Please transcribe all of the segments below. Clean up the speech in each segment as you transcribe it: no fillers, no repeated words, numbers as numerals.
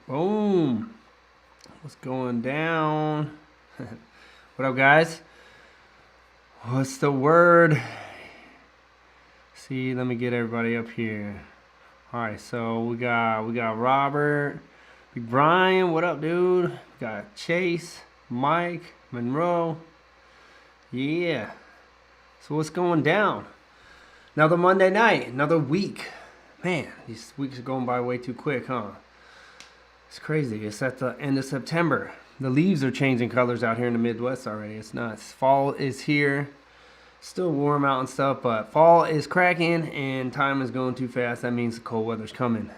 Boom. What's going down? What up, guys? What's the word? See, let me get everybody up here. All right, so we got Robert, Big Brian. What up, dude? We got Chase, Mike, Monroe. Yeah. So what's going down? Another Monday night, another week. Man, these weeks are going by way too quick, huh? It's crazy. It's at the end of September. The leaves are changing colors out here in the Midwest already. It's nuts. Fall is here. Still warm out and stuff, but fall is cracking and time is going too fast. That means the cold weather's coming.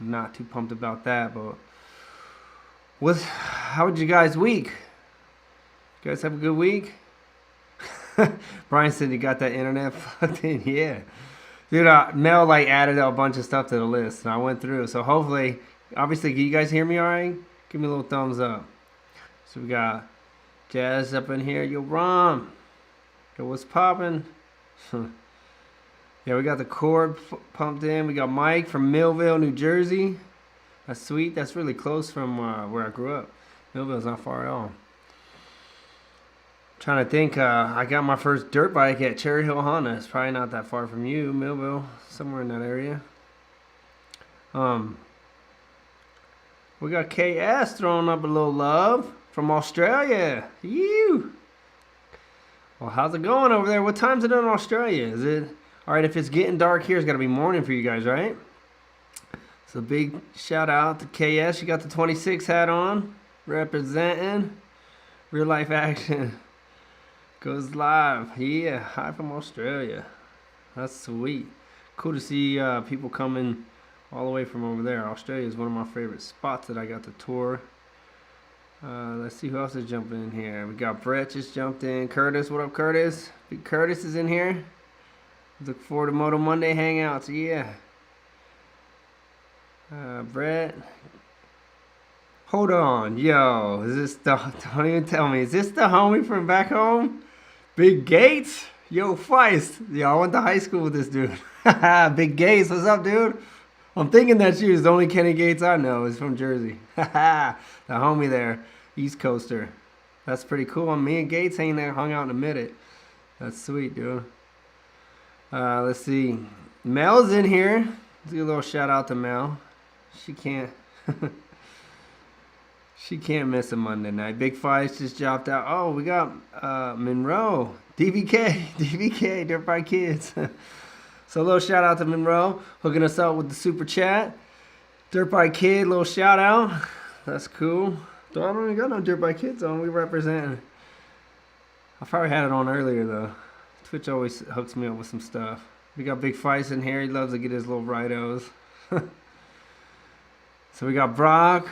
I'm not too pumped about that, but how was you guys' week? You guys have a good week? Brian said you got that internet plugged in. Yeah. Dude, Mel added a bunch of stuff to the list and I went through. So hopefully, obviously, can you guys hear me all right? Give me a little thumbs up. So we got Jazz up in here. Yo, Rom. Yo, what's popping? Yeah, we got the cord pumped in. We got Mike from Millville, New Jersey. That's sweet. That's really close from where I grew up. Millville's not far at all. Trying to think, I got my first dirt bike at Cherry Hill Honda. It's probably not that far from you, Millville, somewhere in that area. We got KS throwing up a little love from Australia. You. Well, how's it going over there? What time's it in Australia? Is it all right? If it's getting dark here, it's got to be morning for you guys, right? So big shout out to KS. You got the 26 hat on, representing real life action. Goes live. Yeah, hi from Australia. That's sweet. Cool to see people coming all the way from over there. Australia is one of my favorite spots that I got to tour. Let's see who else is jumping in here. We got Brett just jumped in. Curtis, what up, Curtis? Big Curtis is in here. Look forward to Moto Monday hangouts. Yeah. Brett. Hold on. Yo, is this don't even tell me. Is this the homie from back home? Big Gates? Yo, Feist. Yo, I went to high school with this dude. Big Gates, what's up, dude? I'm thinking that you is the only Kenny Gates I know is from Jersey. The homie there, East Coaster. That's pretty cool. Me and Gates hung out in a minute. That's sweet, dude. Let's see. Mel's in here. Let's do a little shout out to Mel. She can't miss a Monday night. Big Fives just dropped out. Oh, we got Monroe. DVK, Dirt Bike Kids. So a little shout out to Monroe, hooking us up with the super chat. Dirt Bike Kid, little shout out. That's cool. I don't even got no Dirt Bike Kids on. We represent. I probably had it on earlier though. Twitch always hooks me up with some stuff. We got Big Feist in here. He loves to get his little rightos. So we got Brock.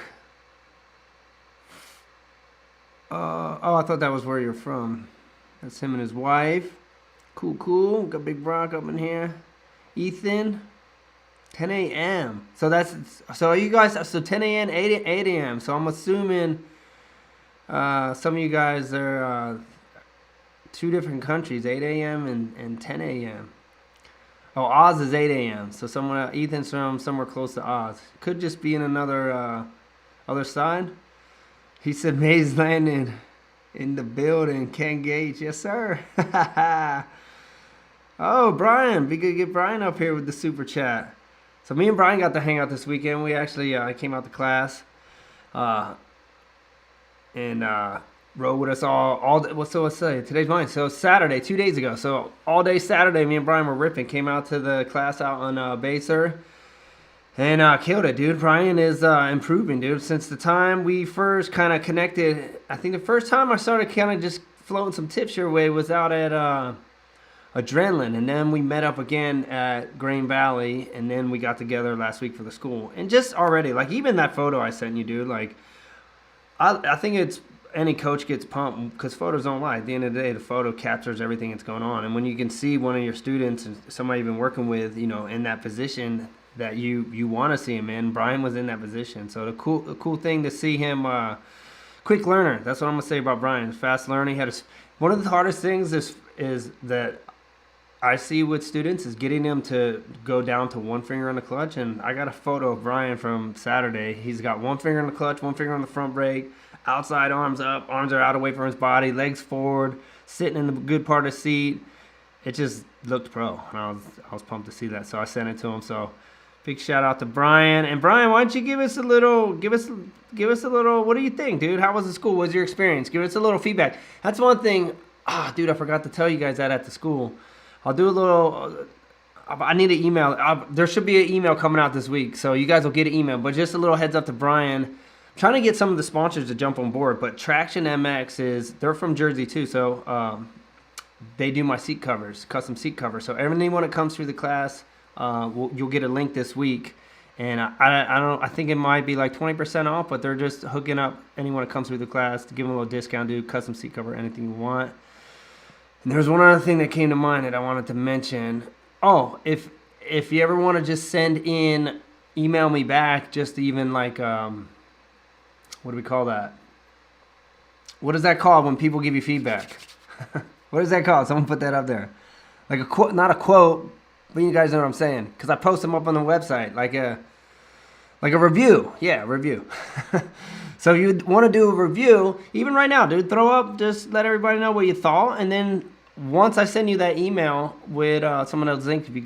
Oh, I thought that was where you're from. That's him and his wife. Cool. Got Big Brock up in here. Ethan. 10 a.m. So you guys, so 10 a.m., 8 a.m. So I'm assuming some of you guys are two different countries, 8 a.m. and 10 a.m. Oh, Oz is 8 a.m. So Ethan's from somewhere close to Oz. Could just be in another other side. He said Maze Landing in the building. Ken Gage, yes sir. Oh, Brian, we could get Brian up here with the super chat. So me and Brian got to hang out this weekend. We actually came out to class and rode with us all day. So let's say today's mine. So Saturday, 2 days ago. So all day Saturday, me and Brian were ripping. Came out to the class out on Baser and killed it, dude. Brian is improving, dude. Since the time we first kind of connected, I think the first time I started kind of just floating some tips your way was out at Adrenaline, and then we met up again at Grain Valley, and then we got together last week for the school. And just already, even that photo I sent you, dude, I think it's any coach gets pumped because photos don't lie. At the end of the day, the photo captures everything that's going on. And when you can see one of your students and somebody you've been working with, in that position that you want to see him in, Brian was in that position. So the cool thing to see him, quick learner. That's what I'm gonna say about Brian. Fast learning. One of the hardest things is that I see with students is getting them to go down to one finger on the clutch. And I got a photo of Brian from Saturday. He's got one finger on the clutch, one finger on the front brake, outside arms up, arms are out away from his body, legs forward, sitting in the good part of the seat. It just looked pro, and I was pumped to see that. So I sent it to him. So big shout out to Brian. And Brian, why don't you give us a little? What do you think, dude? How was the school? What was your experience? Give us a little feedback. That's one thing. Dude, I forgot to tell you guys that at the school. I'll do a little. I need an email. There should be an email coming out this week, so you guys will get an email. But just a little heads up to Brian. I'm trying to get some of the sponsors to jump on board. But Traction MX they're from Jersey too, so they do my seat covers, custom seat covers. So everything when it comes through the class, you'll get a link this week. And I think it might be like 20% off, but they're just hooking up anyone that comes through the class to give them a little discount, do custom seat cover, anything you want. And there's one other thing that came to mind that I wanted to mention. Oh, if you ever want to just email me back, just even like, what do we call that? What is that called when people give you feedback? What is that called? Someone put that up there. Like a quote, not a quote, but you guys know what I'm saying. Because I post them up on the website, like a review. Yeah, review. So you want to do a review, even right now, dude, throw up, just let everybody know what you thought. And then once I send you that email with some of those links, if you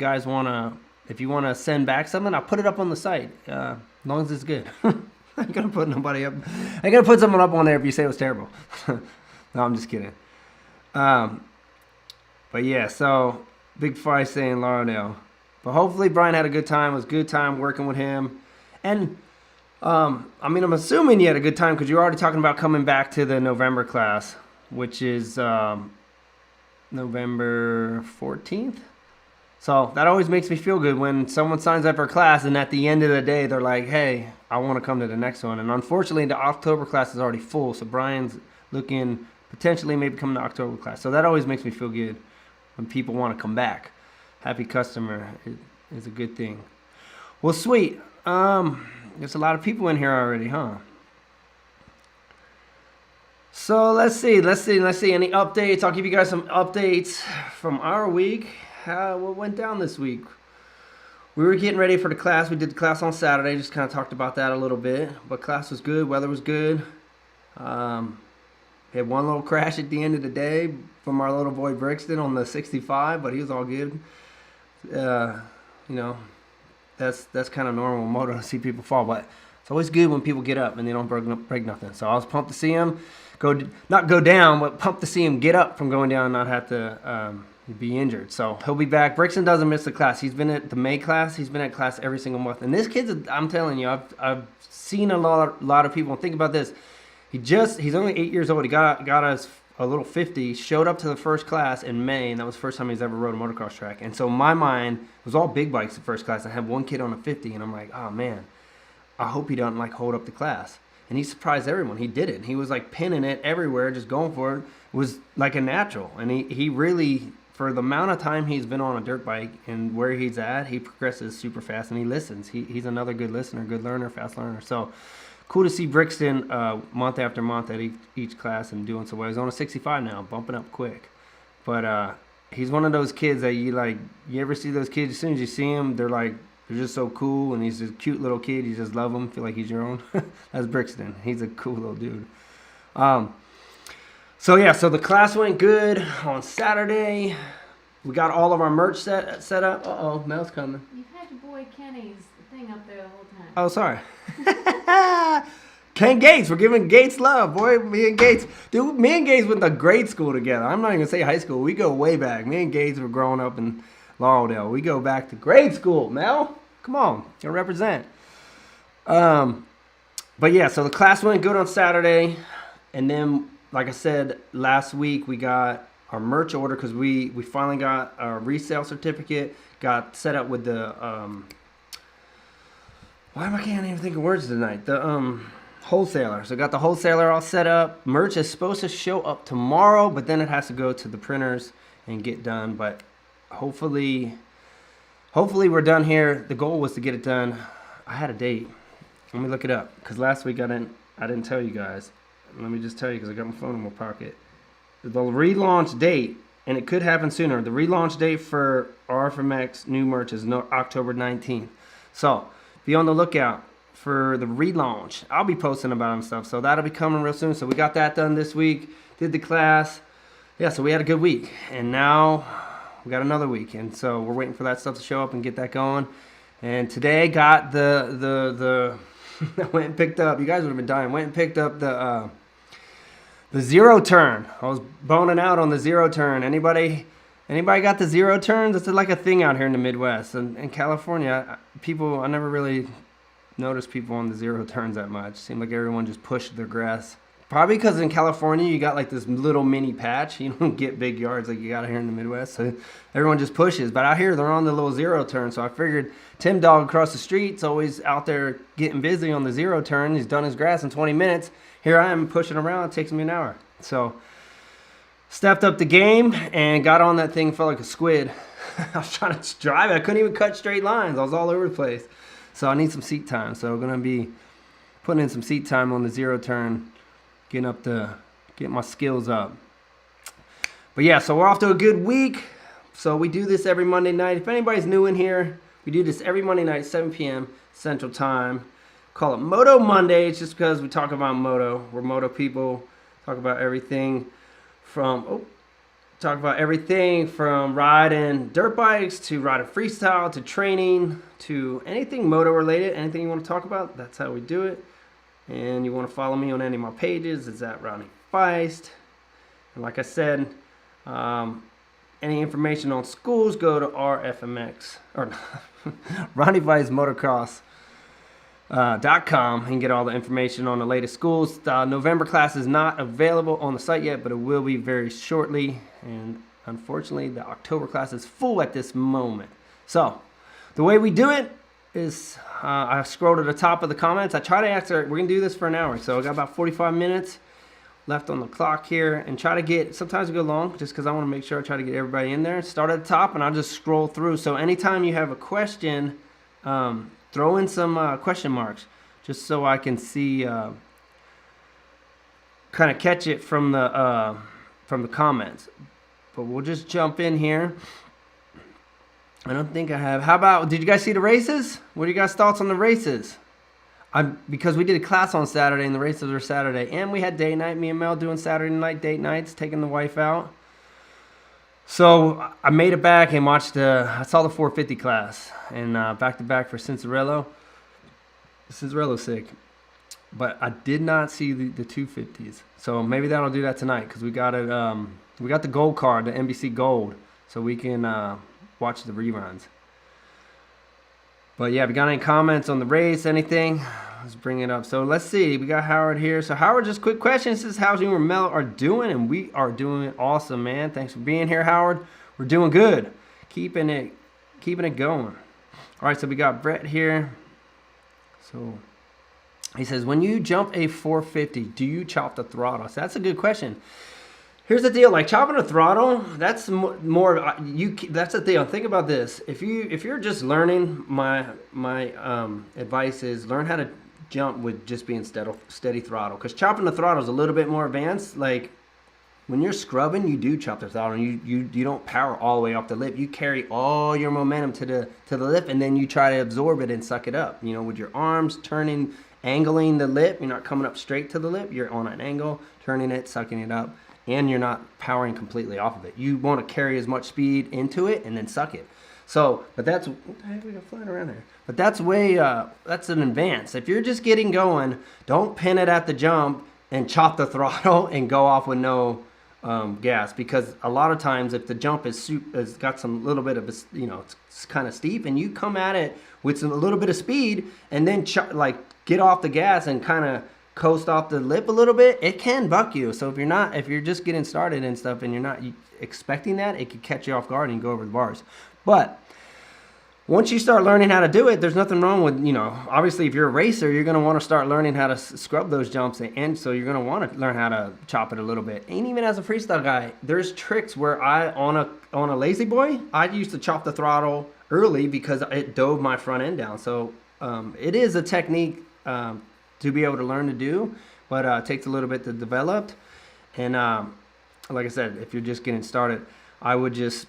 want to send back something, I'll put it up on the site, as long as it's good. I ain't going to put nobody up. I ain't going to put someone up on there if you say it was terrible. No, I'm just kidding. But yeah, so big fight saying Lauderdale. But hopefully Brian had a good time. It was a good time working with him. And I'm assuming you had a good time because you're already talking about coming back to the November class, which is November 14th. So that always makes me feel good when someone signs up for a class and at the end of the day they're like, hey, I want to come to the next one. And unfortunately the October class is already full, so Brian's looking potentially maybe come to October class. So that always makes me feel good when people want to come back. Happy customer is a good thing. Well, sweet. There's a lot of people in here already, huh? So let's see. Any updates? I'll give you guys some updates from our week. What went down this week? We were getting ready for the class. We did the class on Saturday. Just kind of talked about that a little bit. But class was good. Weather was good. Had one little crash at the end of the day from our little boy Brixton on the 65, but he was all good. That's kind of normal in Moto to see people fall, but it's always good when people get up and they don't break nothing. So I was pumped to see him not go down, but pumped to see him get up from going down and not have to be injured. So he'll be back. Brixton doesn't miss the class. He's been at the May class. He's been at class every single month. And this kid's, I'm telling you, I've seen a lot of people. Think about this. He's only 8 years old. He got us a little 50, showed up to the first class in May, and that was the first time he's ever rode a motocross track. And so my mind was all big bikes the first class. I had one kid on a 50, and I'm like, oh man, I hope he doesn't hold up the class. And he surprised everyone. He did it. He was pinning it everywhere, just going for it. It was like a natural. And he really, for the amount of time he's been on a dirt bike and where he's at, he progresses super fast and he listens. He's another good listener, good learner, fast learner. So cool to see Brixton month after month at each class and doing so well. He's on a 65 now, bumping up quick. But he's one of those kids that you ever see those kids, as soon as you see him, they're just so cool, and he's a cute little kid. You just love him, feel like he's your own. That's Brixton. He's a cool little dude. So the class went good on Saturday. We got all of our merch set up. Uh-oh, Mel's coming. You've had your boy Kenny's thing up there the whole time. Oh, sorry. Ken Gates, we're giving Gates love, boy. Me and Gates, dude. Me and Gates went to grade school together. I'm not even gonna say high school. We go way back. Me and Gates were growing up in Lauderdale. We go back to grade school. Mel, come on, you represent. But yeah, so the class went good on Saturday, and then, like I said, last week we got our merch order because we finally got our resale certificate. Got set up with the I can't even think of words tonight. The wholesaler. So got the wholesaler all set up. Merch is supposed to show up tomorrow, but then it has to go to the printers and get done. But hopefully we're done here. The goal was to get it done. I had a date. Let me look it up because last week I didn't tell you guys. Let me just tell you because I got my phone in my pocket. The relaunch date and it could happen sooner. The relaunch date for RFMX new merch is October 19th. So be on the lookout for the relaunch. I'll be posting about it and stuff, so that'll be coming real soon. So we got that done this week, did the class. Yeah, so we had a good week, and now we got another week, and so we're waiting for that stuff to show up and get that going. And today got the I went and picked up, you guys would have been dying, went and picked up the zero turn. I was boning out on the zero turn. Anybody got the zero turns? It's like a thing out here in the Midwest. And in California, I never really noticed people on the zero turns that much. Seemed like everyone just pushed their grass. Probably because in California, you got like this little mini patch. You don't get big yards like you got here in the Midwest. So everyone just pushes. But out here, they're on the little zero turn. So I figured Tim Dog across the street's always out there getting busy on the zero turn. He's done his grass in 20 minutes. Here I am pushing around. It takes me an hour. So stepped up the game and got on that thing. Felt like a squid. I was trying to drive it. I couldn't even cut straight lines. I was all over the place. So I need some seat time. So I'm going to be putting in some seat time on the zero turn. Get my skills up. But yeah, so we're off to a good week. So we do this every Monday night. If anybody's new in here, we do this every Monday night, 7 p.m. Central Time. Call it Moto Mondays just because we talk about moto. We're moto people. Talk about everything from riding dirt bikes to riding freestyle to training to anything moto related. Anything you want to talk about, that's how we do it. And you want to follow me on any of my pages, it's at Ronnie Faisst. And like I said, any information on schools, go to RFMX, or Ronnie Faisst Motocross.com and get all the information on the latest schools. November class is not available on the site yet, but it will be very shortly. And unfortunately, the October class is full at this moment. So the way we do it is I scroll to the top of the comments. I try to answer. We're going to do this for an hour. So I got about 45 minutes left on the clock here. And try to get, sometimes we go long just because I want to make sure I try to get everybody in there. Start at the top and I'll just scroll through. So anytime you have a question, throw in some question marks just so I can see, kind of catch it from the comments. But we'll just jump in here. I don't think I have. How about, did you guys see the races? What are you guys' thoughts on the races? Because we did a class on Saturday and the races were Saturday. And we had date night. Me and Mel doing Saturday night date nights, taking the wife out. So I made it back and I saw the 450 class. And back to back for Cincerello. Cincerello's sick. But I did not see the 250s. So maybe that'll do that tonight because we got it. We got the gold card, the NBC Gold. So we can watch the reruns. But yeah, if you got any comments on the race, anything, let's bring it up. So let's see. We got Howard here. So Howard, just quick question. This is how you and Mel are doing, and we are doing awesome, man. Thanks for being here, Howard. We're doing good. Keeping it going. All right, so we got Brett here. So he says, when you jump a 450, do you chop the throttle? So that's a good question. Here's the deal, like chopping a throttle, that's more that's the deal. Think about this. If you're just learning, my advice is learn how to jump with just being steady throttle. Because chopping the throttle is a little bit more advanced. Like when you're scrubbing, you do chop the throttle. You don't power all the way off the lip. You carry all your momentum to the lip, and then you try to absorb it and suck it up. You know, with your arms turning, angling the lip. You're not coming up straight to the lip. You're on an angle, turning it, sucking it up. And you're not powering completely off of it. You want to carry as much speed into it and then suck it. So, but that's, what the heck we got flying around there? But that's that's an advance. If you're just getting going, don't pin it at the jump and chop the throttle and go off with no gas. Because a lot of times if the jump has got some little bit of, it's kind of steep and you come at it with a little bit of speed and then get off the gas and kind of coast off the lip a little bit, it can buck you. So if you're just getting started and stuff and you're not expecting that, it could catch you off guard and go over the bars. But once you start learning how to do it, there's nothing wrong with, obviously if you're a racer, you're going to want to start learning how to scrub those jumps. And so you're going to want to learn how to chop it a little bit. And even as a freestyle guy, there's tricks where on a lazy boy, I used to chop the throttle early because it dove my front end down. So it is a technique to be able to learn to do, but it takes a little bit to develop. And like I said, if you're just getting started, I would just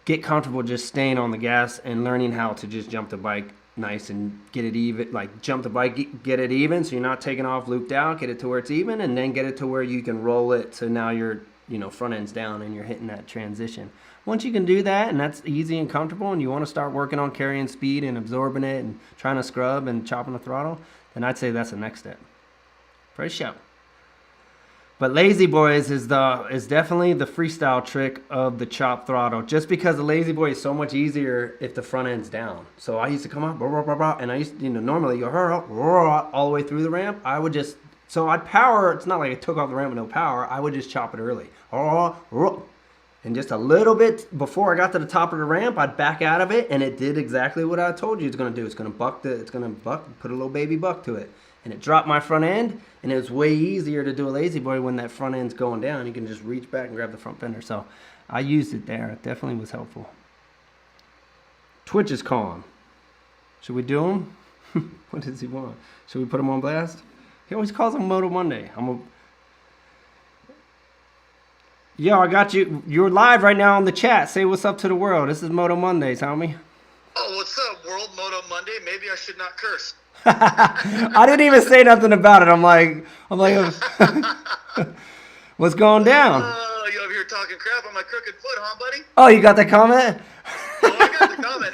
get comfortable just staying on the gas and learning how to just jump the bike nice and get it even, like jump the bike, get it even so you're not taking off looped out, get it to where it's even, and then get it to where you can roll it so now you're, front end's down and you're hitting that transition. Once you can do that and that's easy and comfortable and you want to start working on carrying speed and absorbing it and trying to scrub and chopping the throttle, then I'd say that's the next step. Pretty sure. But Lazy Boys is definitely the freestyle trick of the chop throttle. Just because the Lazy Boy is so much easier if the front end's down. So I used to come up, and I used to, normally you all the way through the ramp. I would just, so I'd power. It's not like I took off the ramp with no power. I would just chop it early. And just a little bit before I got to the top of the ramp, I'd back out of it, and it did exactly what I told you it's going to do. It's going to buck, put a little baby buck to it. And it dropped my front end, and it was way easier to do a Lazy Boy when that front end's going down. You can just reach back and grab the front fender. So I used it there. It definitely was helpful. Twitch is calling. Should we do him? What does he want? Should we put him on blast? He always calls him Moto Monday. Yo, I got you. You're live right now on the chat. Say what's up to the world. This is Moto Mondays, homie. Oh, what's up, World Moto Monday? Maybe I should not curse. I didn't even say nothing about it. I'm like, what's going down? Oh, you over here talking crap on my crooked foot, huh, buddy? Oh, you got that comment? Oh, I got the comment.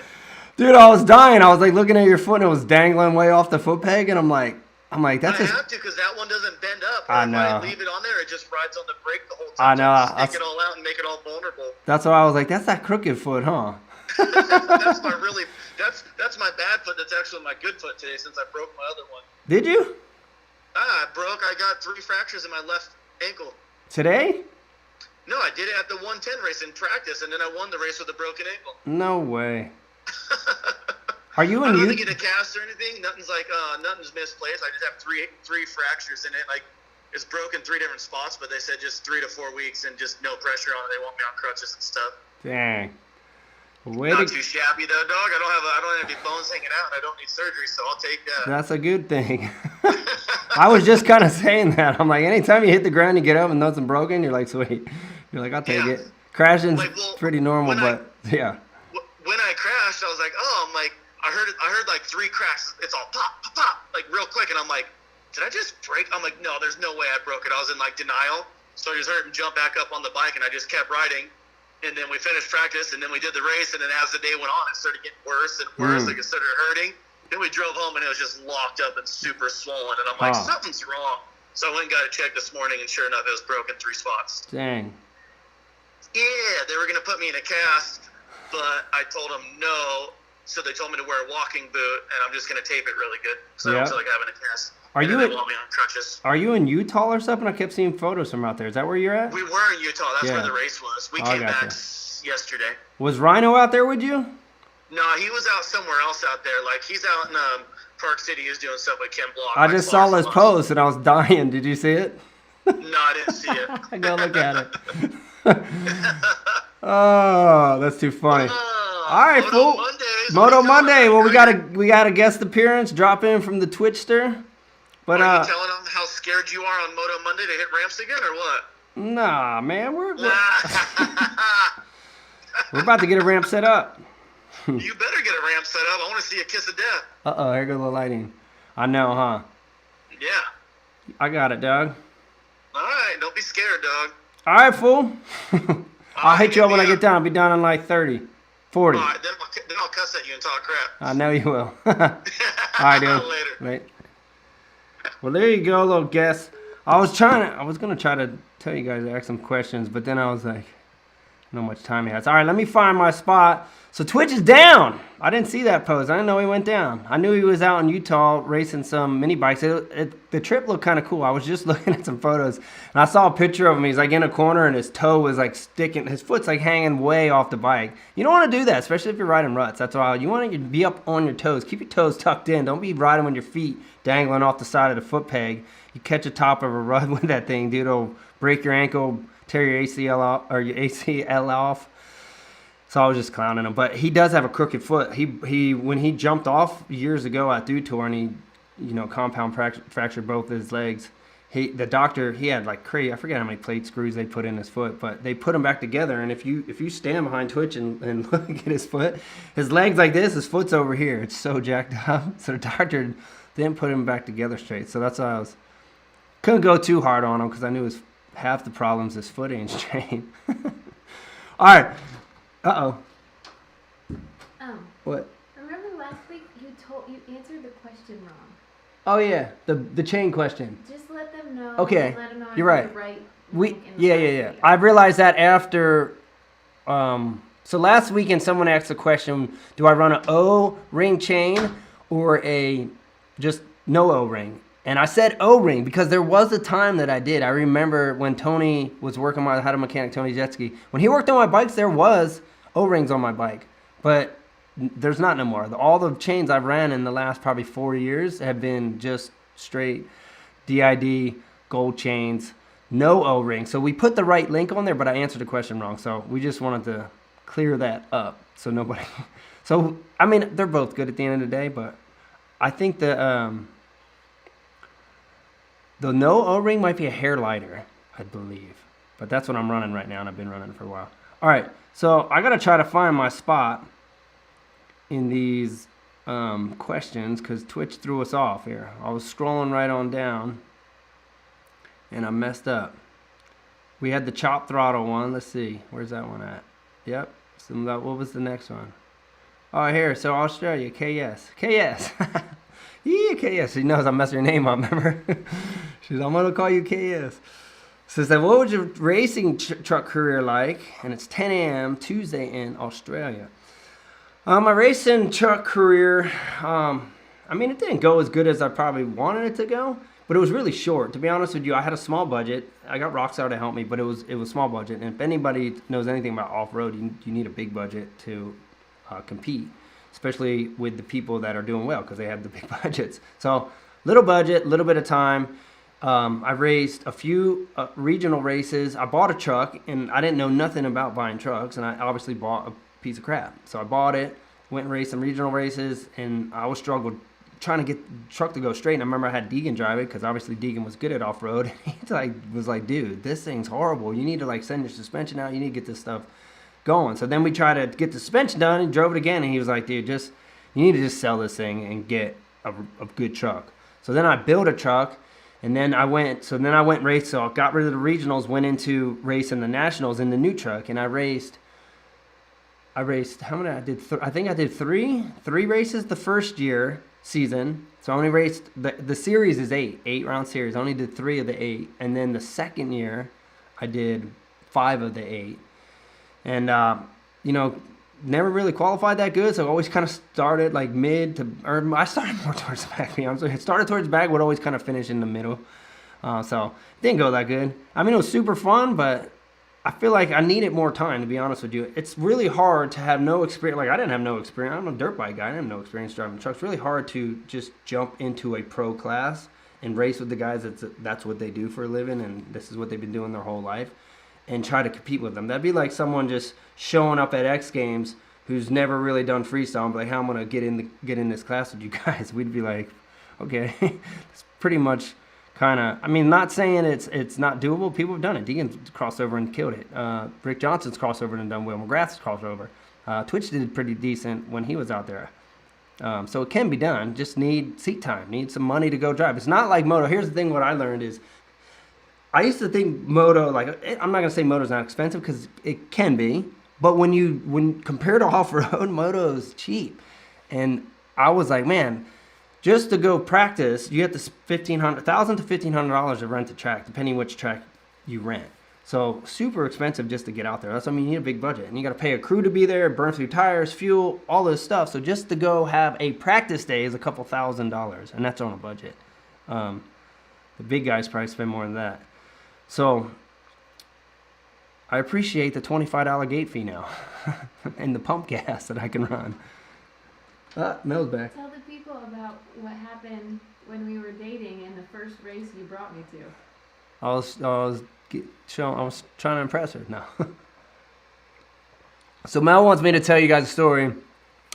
Dude, I was dying. I was like looking at your foot and it was dangling way off the foot peg, and I'm like, that's I have to because that one doesn't bend up. I know. If I leave it on there, it just rides on the brake the whole time. I know. Stick it all out and make it all vulnerable. That's why I was like, that's that crooked foot, huh? That's my bad foot. That's actually my good foot today since I broke my other one. Did you? I got 3 fractures in my left ankle. Today? No, I did it at the 110 race in practice, and then I won the race with a broken ankle. No way. Are you I don't think it's a cast or anything. Nothing's misplaced. I just have three fractures in it. Like, it's broken 3 different spots, but they said just 3 to 4 weeks and just no pressure on it. They want me on crutches and stuff. Dang. Not too shabby though, dog. I don't have any bones hanging out, and I don't need surgery, so I'll take that. That's a good thing. I was just kind of saying that. I'm like, anytime you hit the ground, you get up and nothing broken, you're like, sweet. You're like, I'll take it. Crashing's pretty normal, yeah. When I crashed, I was like, I heard like 3 cracks. It's all pop, pop, pop, like real quick, and I'm like, did I just break? I'm like, no, there's no way I broke it. I was in like denial, so I just heard him jump back up on the bike, and I just kept riding. And then we finished practice, and then we did the race, and then as the day went on, it started getting worse and worse. Like it started hurting. Then we drove home, and it was just locked up and super swollen. And I'm like, something's wrong. So I went and got it checked this morning, and sure enough, it was broken 3 spots. Dang. Yeah, they were going to put me in a cast, but I told them no. So they told me to wear a walking boot, and I'm just going to tape it really good. So I don't feel like having a cast. They want me on crutches. Are you in Utah or something? I kept seeing photos from out there. Is that where you're at? We were in Utah. That's where the race was. We came back yesterday. Was Rhino out there with you? No, he was out somewhere else out there. Like, he's out in Park City. He was doing stuff with Ken Block. I just saw this post, and I was dying. Did you see it? No, I didn't see it. I go look at it. Oh, that's too funny. All right, fool. Moto Monday. Well, we got a guest appearance. Drop in from the Twitchster. But are you telling them how scared you are on Moto Monday to hit ramps again, or what? Nah, man, we're about to get a ramp set up. You better get a ramp set up. I want to see a kiss of death. Uh-oh, here goes the lighting. I know, huh? Yeah. I got it, dog. All right, don't be scared, dog. All right, fool. I'll hit you up when I get down. I'll be down in like 30, 40. All right, then I'll cuss at you and talk crap. I know you will. All right, dude. Later. Right. Well, there you go, little guest. I was gonna try to tell you guys to ask some questions, but then I was like, no much time he has. All right, let me find my spot. So Twitch is down. I didn't see that post. I didn't know he went down. I knew he was out in Utah racing some mini bikes. The trip looked kind of cool. I was just looking at some photos, and I saw a picture of him. He's like in a corner, and his toe was like sticking. His foot's like hanging way off the bike. You don't want to do that, especially if you're riding ruts. That's why you want to be up on your toes. Keep your toes tucked in. Don't be riding with your feet dangling off the side of the foot peg. You catch a top of a rut with that thing, dude. It'll break your ankle, tear your ACL off, or your ACL off. So I was just clowning him, but he does have a crooked foot. He when he jumped off years ago at Dew Tour and he, compound fractured both his legs. the doctor, he had like crazy, I forget how many plate screws they put in his foot, but they put him back together. And if you stand behind Twitch and look at his foot, his leg's like this, his foot's over here. It's so jacked up. So the doctor didn't put him back together straight. So that's why couldn't go too hard on him, because I knew half the problem's his foot ain't straight. All right. Uh-oh. What? Remember last week you answered the question wrong. Oh yeah, the chain question. Just let them know. Okay, Let them know you're right. Link in the Yeah. video. I realized that after. So last weekend, someone asked the question: do I run an O-ring chain or a just no O-ring? And I said O-ring because there was a time that I did. I remember when Tony was working I had a mechanic, Tony Jetski. When he worked on my bikes, there was O-rings on my bike, but there's not no more. All the chains I've ran in the last probably 4 years have been just straight DID gold chains, no O-ring. So we put the right link on there, but I answered the question wrong. So we just wanted to clear that up so nobody. So I mean, they're both good at the end of the day, but I think the no O-ring might be a hair lighter, I believe. But that's what I'm running right now, and I've been running for a while. All right, so I gotta try to find my spot in these questions, because Twitch threw us off here. I was scrolling right on down and I messed up. We had the chop throttle one. Let's see, where's that one at? Yep. So what was the next one? Oh, here. So Australia, KS. Yeah, KS. She knows I messed her name up, remember? She's, I'm gonna call you KS. So said, what was your racing truck career like? And it's 10 a.m. Tuesday in Australia. My racing truck career, I mean, it didn't go as good as I probably wanted it to go, but it was really short. To be honest with you, I had a small budget. I got Rockstar to help me, but it was small budget. And if anybody knows anything about off-road, you need a big budget to compete, especially with the people that are doing well, because they have the big budgets. So little budget, little bit of time. I raced a few regional races. I bought a truck, and I didn't know nothing about buying trucks, and I obviously bought a piece of crap. So I bought it, went and raced some regional races, and I always struggled trying to get the truck to go straight. And I remember I had Deegan drive it, because obviously Deegan was good at off-road. He was like, dude, this thing's horrible. You need to send your suspension out. You need to get this stuff going. So then we tried to get the suspension done and drove it again, and he was like, dude, you need to just sell this thing and get a good truck. So then I built a truck, and then I went and raced. So I got rid of the regionals, went into racing the nationals in the new truck, and I raced how many? I think I did three races the first season. So I only raced the series is 8 round series. I only did 3 of the 8, and then the second year I did 5 of the 8, and never really qualified that good. So I always kind of started I started more towards the back. To be honest, I started towards the back, would always kind of finish in the middle. So it didn't go that good. I mean, it was super fun, but I feel like I needed more time, to be honest with you. It's really hard to have no experience. Like, I didn't have no experience. I'm a dirt bike guy. I didn't have no experience driving trucks. It's really hard to just jump into a pro class and race with the guys that's what they do for a living, and this is what they've been doing their whole life, and try to compete with them. That'd be like someone just showing up at X Games who's never really done freestyle and be like, hey, I'm going to get in this class with you guys. We'd be like, okay. It's pretty much kind of, I mean, not saying it's not doable. People have done it. Deegan's crossed over and killed it. Rick Johnson's crossed over and done well. McGrath's crossed over. Twitch did pretty decent when he was out there. So it can be done. Just need seat time. Need some money to go drive. It's not like Moto. Here's the thing. What I learned is, I used to think Moto, I'm not gonna say Moto's not expensive, because it can be. But when compared to off-road, Moto is cheap. And I was like, man, just to go practice, you have to $1,500 to $1,500 to rent a track, depending which track you rent. So super expensive just to get out there. That's, I mean, you need a big budget, and you got to pay a crew to be there, burn through tires, fuel, all this stuff. So just to go have a practice day is a couple $1,000, and that's on a budget. The big guys probably spend more than that. So I appreciate the $25 gate fee now, and the pump gas that I can run. Mel's back. Tell the people about what happened when we were dating in the first race you brought me to. I was trying to impress her. No. So Mel wants me to tell you guys a story.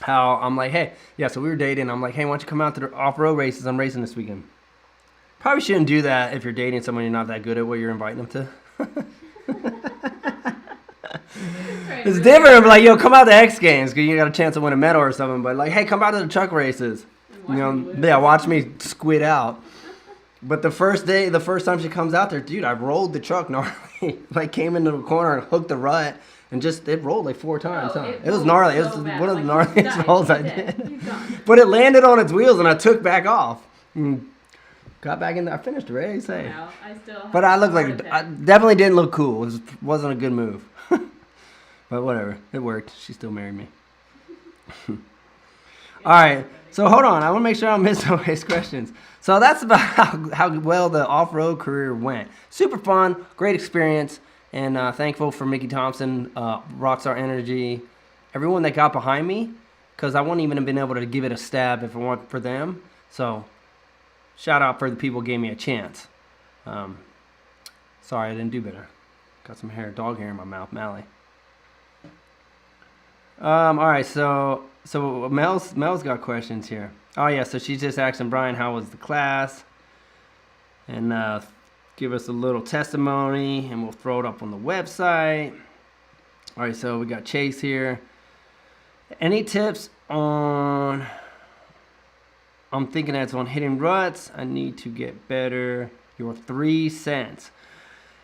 How I'm like, hey, yeah. So we were dating. I'm like, hey, why don't you come out to the off-road races? I'm racing this weekend. Probably shouldn't do that if you're dating someone you're not that good at what you're inviting them to. It's different. Like, yo, come out to X Games because you got a chance to win a medal or something. But like, hey, come out to the truck races. You know, yeah, watch me squid out. But the first time she comes out there, dude, I rolled the truck gnarly. Like, came into the corner and hooked the rut, and it rolled like 4 times. Oh, Huh? It was gnarly. It was so one of the like, gnarliest rolls I did. But it landed on its wheels, and I took back off. Got back in there. I finished the race. Hey. No, I still. But I looked like I definitely didn't look cool. Wasn't a good move. But whatever, it worked. She still married me. All right. So hold on. I want to make sure I don't miss nobody's questions. So that's about how well the off-road career went. Super fun, great experience, and thankful for Mickey Thompson, Rockstar Energy, everyone that got behind me, because I wouldn't even have been able to give it a stab if it weren't for them. So shout out for the people who gave me a chance. Sorry, I didn't do better. Got some dog hair in my mouth, Mally. All right, so Mel's got questions here. Oh yeah, so she's just asking Brian how was the class, and give us a little testimony, and we'll throw it up on the website. All right, so we got Chase here. Any tips on? I'm thinking that's on hitting ruts. I need to get better. Your 3 cents.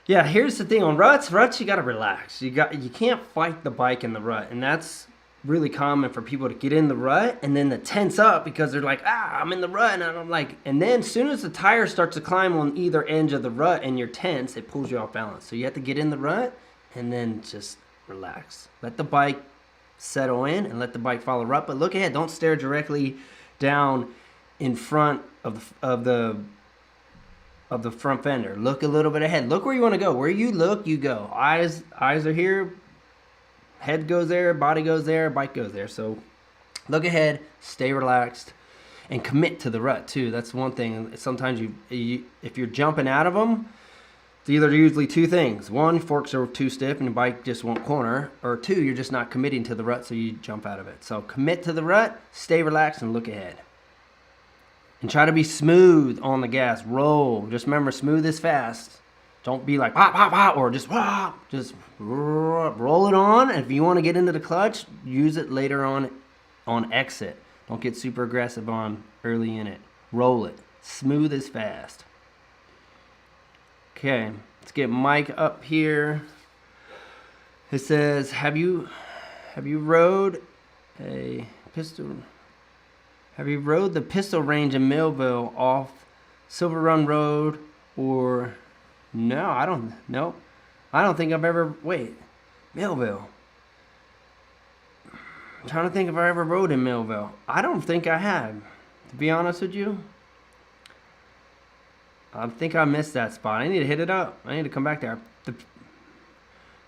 Yeah, here's the thing on ruts. You gotta relax. You can't fight the bike in the rut, and that's really common for people to get in the rut and then to tense up because they're like, I'm in the rut, and I'm like, and then as soon as the tire starts to climb on either edge of the rut and you're tense, it pulls you off balance. So you have to get in the rut and then just relax. Let the bike settle in and let the bike follow rut, but look ahead. Don't stare directly down in front of the front fender. Look a little bit ahead. Look where you want to go. Where you look, you go. Eyes are here. Head goes there. Body goes there. Bike goes there. So look ahead. Stay relaxed, and commit to the rut too. That's one thing. Sometimes if you're jumping out of them, it's either usually 2 things. 1, forks are too stiff and the bike just won't corner. Or 2, you're just not committing to the rut, so you jump out of it. So commit to the rut. Stay relaxed and look ahead. And try to be smooth on the gas. Roll. Just remember, smooth is fast. Don't be like, pop, pop, pop, or just, pop. Just roll it on. And if you want to get into the clutch, use it later on exit. Don't get super aggressive on early in it. Roll it. Smooth is fast. Okay, let's get Mike up here. It says, have you rode a pistol? Have you rode the pistol range in Millville off Silver Run Road or no? I don't think I've ever. Wait, Millville. I'm trying to think if I ever rode in Millville. I don't think I have. To be honest with you, I think I missed that spot. I need to hit it up. I need to come back there. The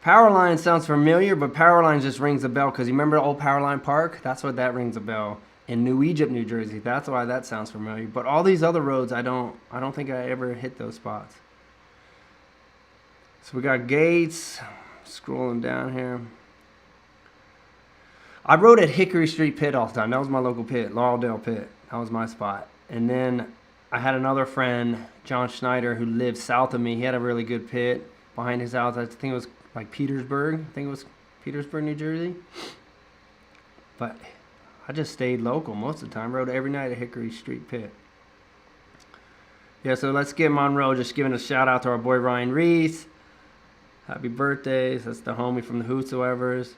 Powerline sounds familiar, but Powerline just rings a bell because you remember the old Powerline Park? That's what that rings a bell. In New Egypt, New Jersey. That's why that sounds familiar. But all these other roads, I don't think I ever hit those spots. So we got Gates. Scrolling down here. I rode at Hickory Street Pit all the time. That was my local pit, Laureldale Pit. That was my spot. And then I had another friend, John Schneider, who lived south of me. He had a really good pit behind his house. I think it was like Petersburg. I think it was Petersburg, New Jersey. But I just stayed local most of the time. Rode every night at Hickory Street Pit. Yeah, so let's get Monroe. Just giving a shout out to our boy Ryan Reese. Happy birthdays. That's the homie from the Whosoevers.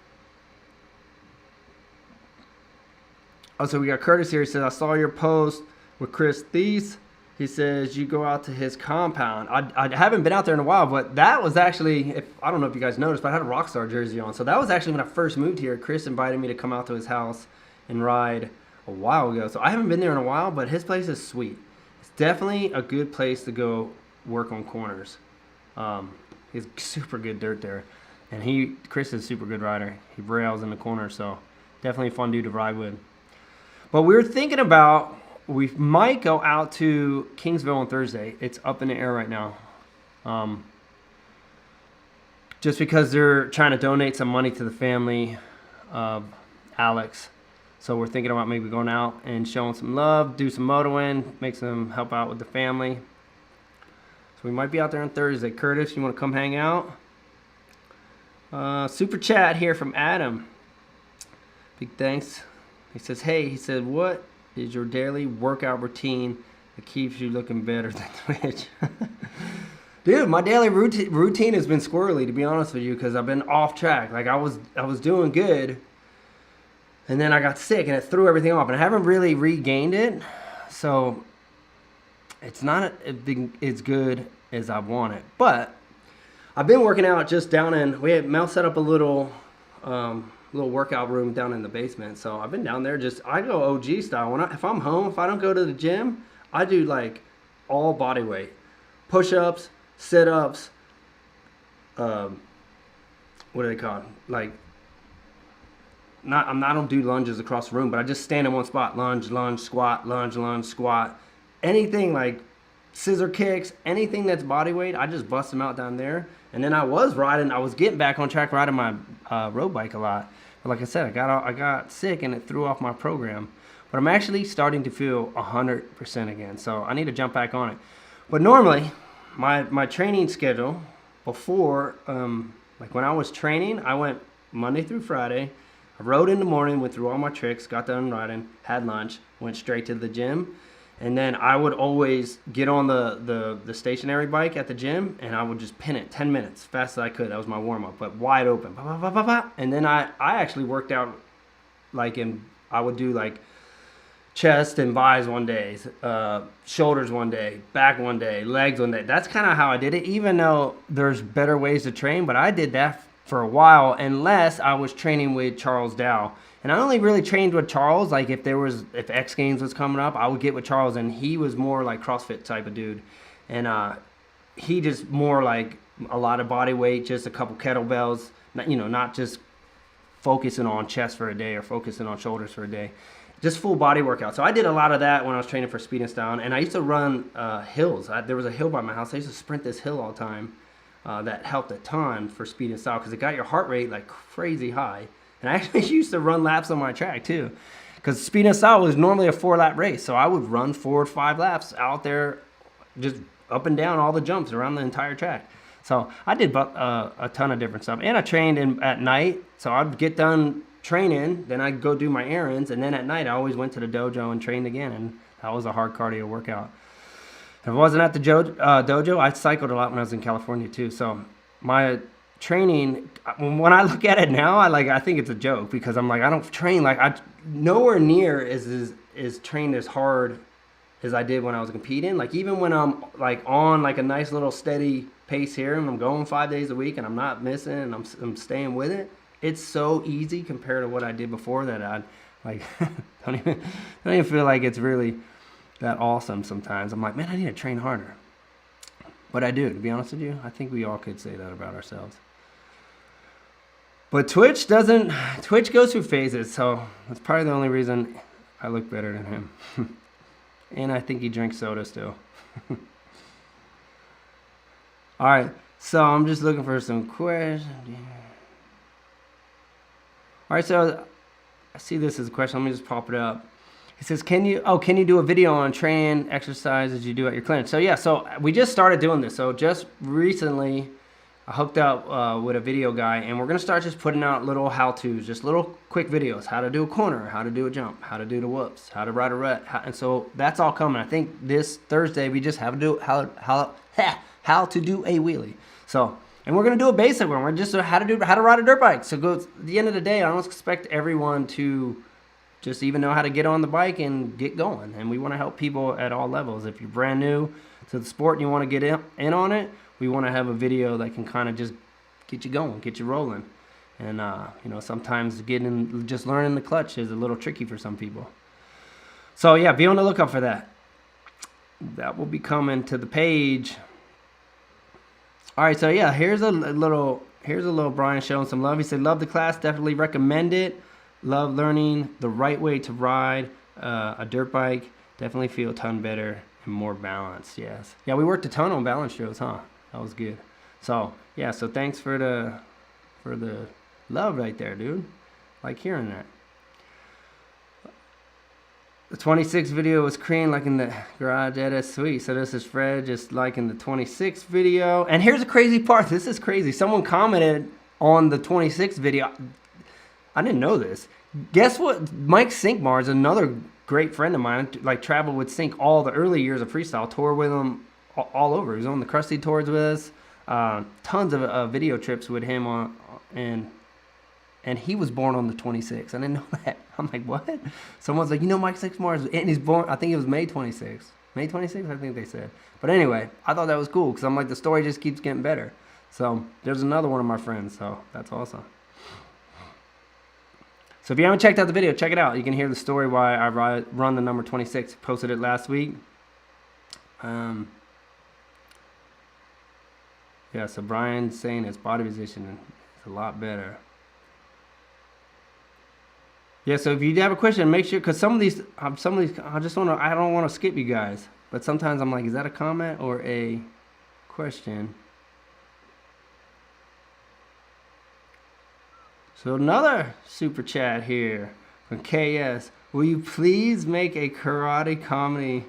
Also, we got Curtis here. He says, I saw your post with Chris Thies. He says you go out to his compound. I haven't been out there in a while, but that was actually, I don't know if you guys noticed, but I had a Rockstar jersey on. So that was actually when I first moved here. Chris invited me to come out to his house and ride a while ago. So I haven't been there in a while, but his place is sweet. It's definitely a good place to go work on corners. He's super good dirt there. And Chris is a super good rider. He rails in the corner, so definitely a fun dude to ride with. But we were thinking about, we might go out to Kingsville on Thursday. It's up in the air right now. Just because they're trying to donate some money to the family of Alex. So we're thinking about maybe going out and showing some love, do some motoing, make some help out with the family. So we might be out there on Thursday. Curtis, you want to come hang out? Super chat here from Adam. Big thanks. He says, hey, he said, what is your daily workout routine that keeps you looking better than Twitch? Dude, my daily routine has been squirrely, to be honest with you, because I've been off track. Like I was doing good, and then I got sick, and it threw everything off, and I haven't really regained it. So it's not as good as I want it. But I've been working out just down in. Mel set up a little workout room down in the basement. So I've been down there. I go OG style. If I'm home, if I don't go to the gym, I do like all body weight, push-ups, sit-ups, what are they called? Like, I don't do lunges across the room, but I just stand in one spot. Lunge, squat, lunge, squat. Anything like scissor kicks, anything that's body weight, I just bust them out down there. And then I was getting back on track riding my road bike a lot. But like I said, I got sick and it threw off my program. But I'm actually starting to feel 100% again. So I need to jump back on it. But normally, my training schedule before, like when I was training, I went Monday through Friday. I rode in the morning, went through all my tricks, got done riding, had lunch, went straight to the gym. And then I would always get on the stationary bike at the gym, and I would just pin it 10 minutes, fast as I could. That was my warm-up, but wide open. And then I actually worked out, I would do like chest and buys one day, shoulders one day, back one day, legs one day. That's kind of how I did it, even though there's better ways to train. But I did that for a while, unless I was training with Charles Dow. And I only really trained with Charles, like if X Games was coming up, I would get with Charles, and he was more like CrossFit type of dude. And he just more like a lot of body weight, just a couple kettlebells, not just focusing on chest for a day or focusing on shoulders for a day. Just full body workout. So I did a lot of that when I was training for Speed and Style. And I used to run hills. There was a hill by my house. I used to sprint this hill all the time. That helped a ton for Speed and Style because it got your heart rate like crazy high. And I actually used to run laps on my track too, because Speed and Style was normally a 4-lap race. So I would run 4 or 5 laps out there, just up and down all the jumps around the entire track. So I did a ton of different stuff. And I trained at night. So I'd get done training, then I'd go do my errands. And then at night, I always went to the dojo and trained again. And that was a hard cardio workout. If I wasn't at the dojo, I cycled a lot when I was in California too. So my training, when I look at it now, I think it's a joke, because I'm like, I don't train nowhere near is trained as hard as I did when I was competing. Like even when I'm like on like a nice little steady pace here and I'm going 5 days a week and I'm not missing and I'm staying with it, it's so easy compared to what I did before that I like don't even feel like it's really that awesome sometimes. I'm like, man, I need to train harder. But I do, to be honest with you. I think we all could say that about ourselves. But Twitch goes through phases, so that's probably the only reason I look better than him. And I think he drinks soda still. All right, so I'm just looking for some questions. All right, so I see this as a question. Let me just pop it up. It says, can you do a video on training exercises you do at your clinic? So yeah, so we just started doing this. So just recently, I hooked up with a video guy, and we're gonna start just putting out little how-tos, just little quick videos, how to do a corner, how to do a jump, how to do the whoops, how to ride a rut, and so that's all coming. I think this Thursday we just have to do how to do a wheelie. So, and we're gonna do a basic one. We're just how to ride a dirt bike. So at the end of the day, I don't expect everyone to just even know how to get on the bike and get going. And we want to help people at all levels. If you're brand new to the sport and you want to get in on it, we want to have a video that can kind of just get you going, get you rolling. And, sometimes just learning the clutch is a little tricky for some people. So, yeah, be on the lookout for that. That will be coming to the page. All right, so, yeah, here's a little Brian showing some love. He said, love the class, definitely recommend it. Love learning the right way to ride a dirt bike. Definitely feel a ton better and more balanced. Yes. Yeah, we worked a ton on balance drills, huh? That was good. So yeah. So thanks for the love right there, dude. Like hearing that. The 26 video was Korean like in the garage edit. Sweet. So this is Fred just like in the 26 video. And here's the crazy part. This is crazy. Someone commented on the 26 video. I didn't know this. Guess what? Mike Sinkmar is another great friend of mine. Like traveled with Sink all the early years of freestyle. Tour with him all over. He was on the Krusty tours with us. Tons of video trips with him on and he was born on the 26th. I didn't know that. I'm like, what? Someone's like, Mike Sinkmar, and he's born, I think it was May 26th. May 26th, I think they said. But anyway, I thought that was cool because I'm like, the story just keeps getting better. So there's another one of my friends. So that's awesome. So if you haven't checked out the video, check it out. You can hear the story why I run the number 26. Posted it last week. Yeah, so Brian's saying his body position is a lot better. Yeah, so if you have a question, make sure, because some of these, I don't want to skip you guys, but sometimes I'm like, is that a comment or a question? So another super chat here from KS. Will you please make a karate comedy?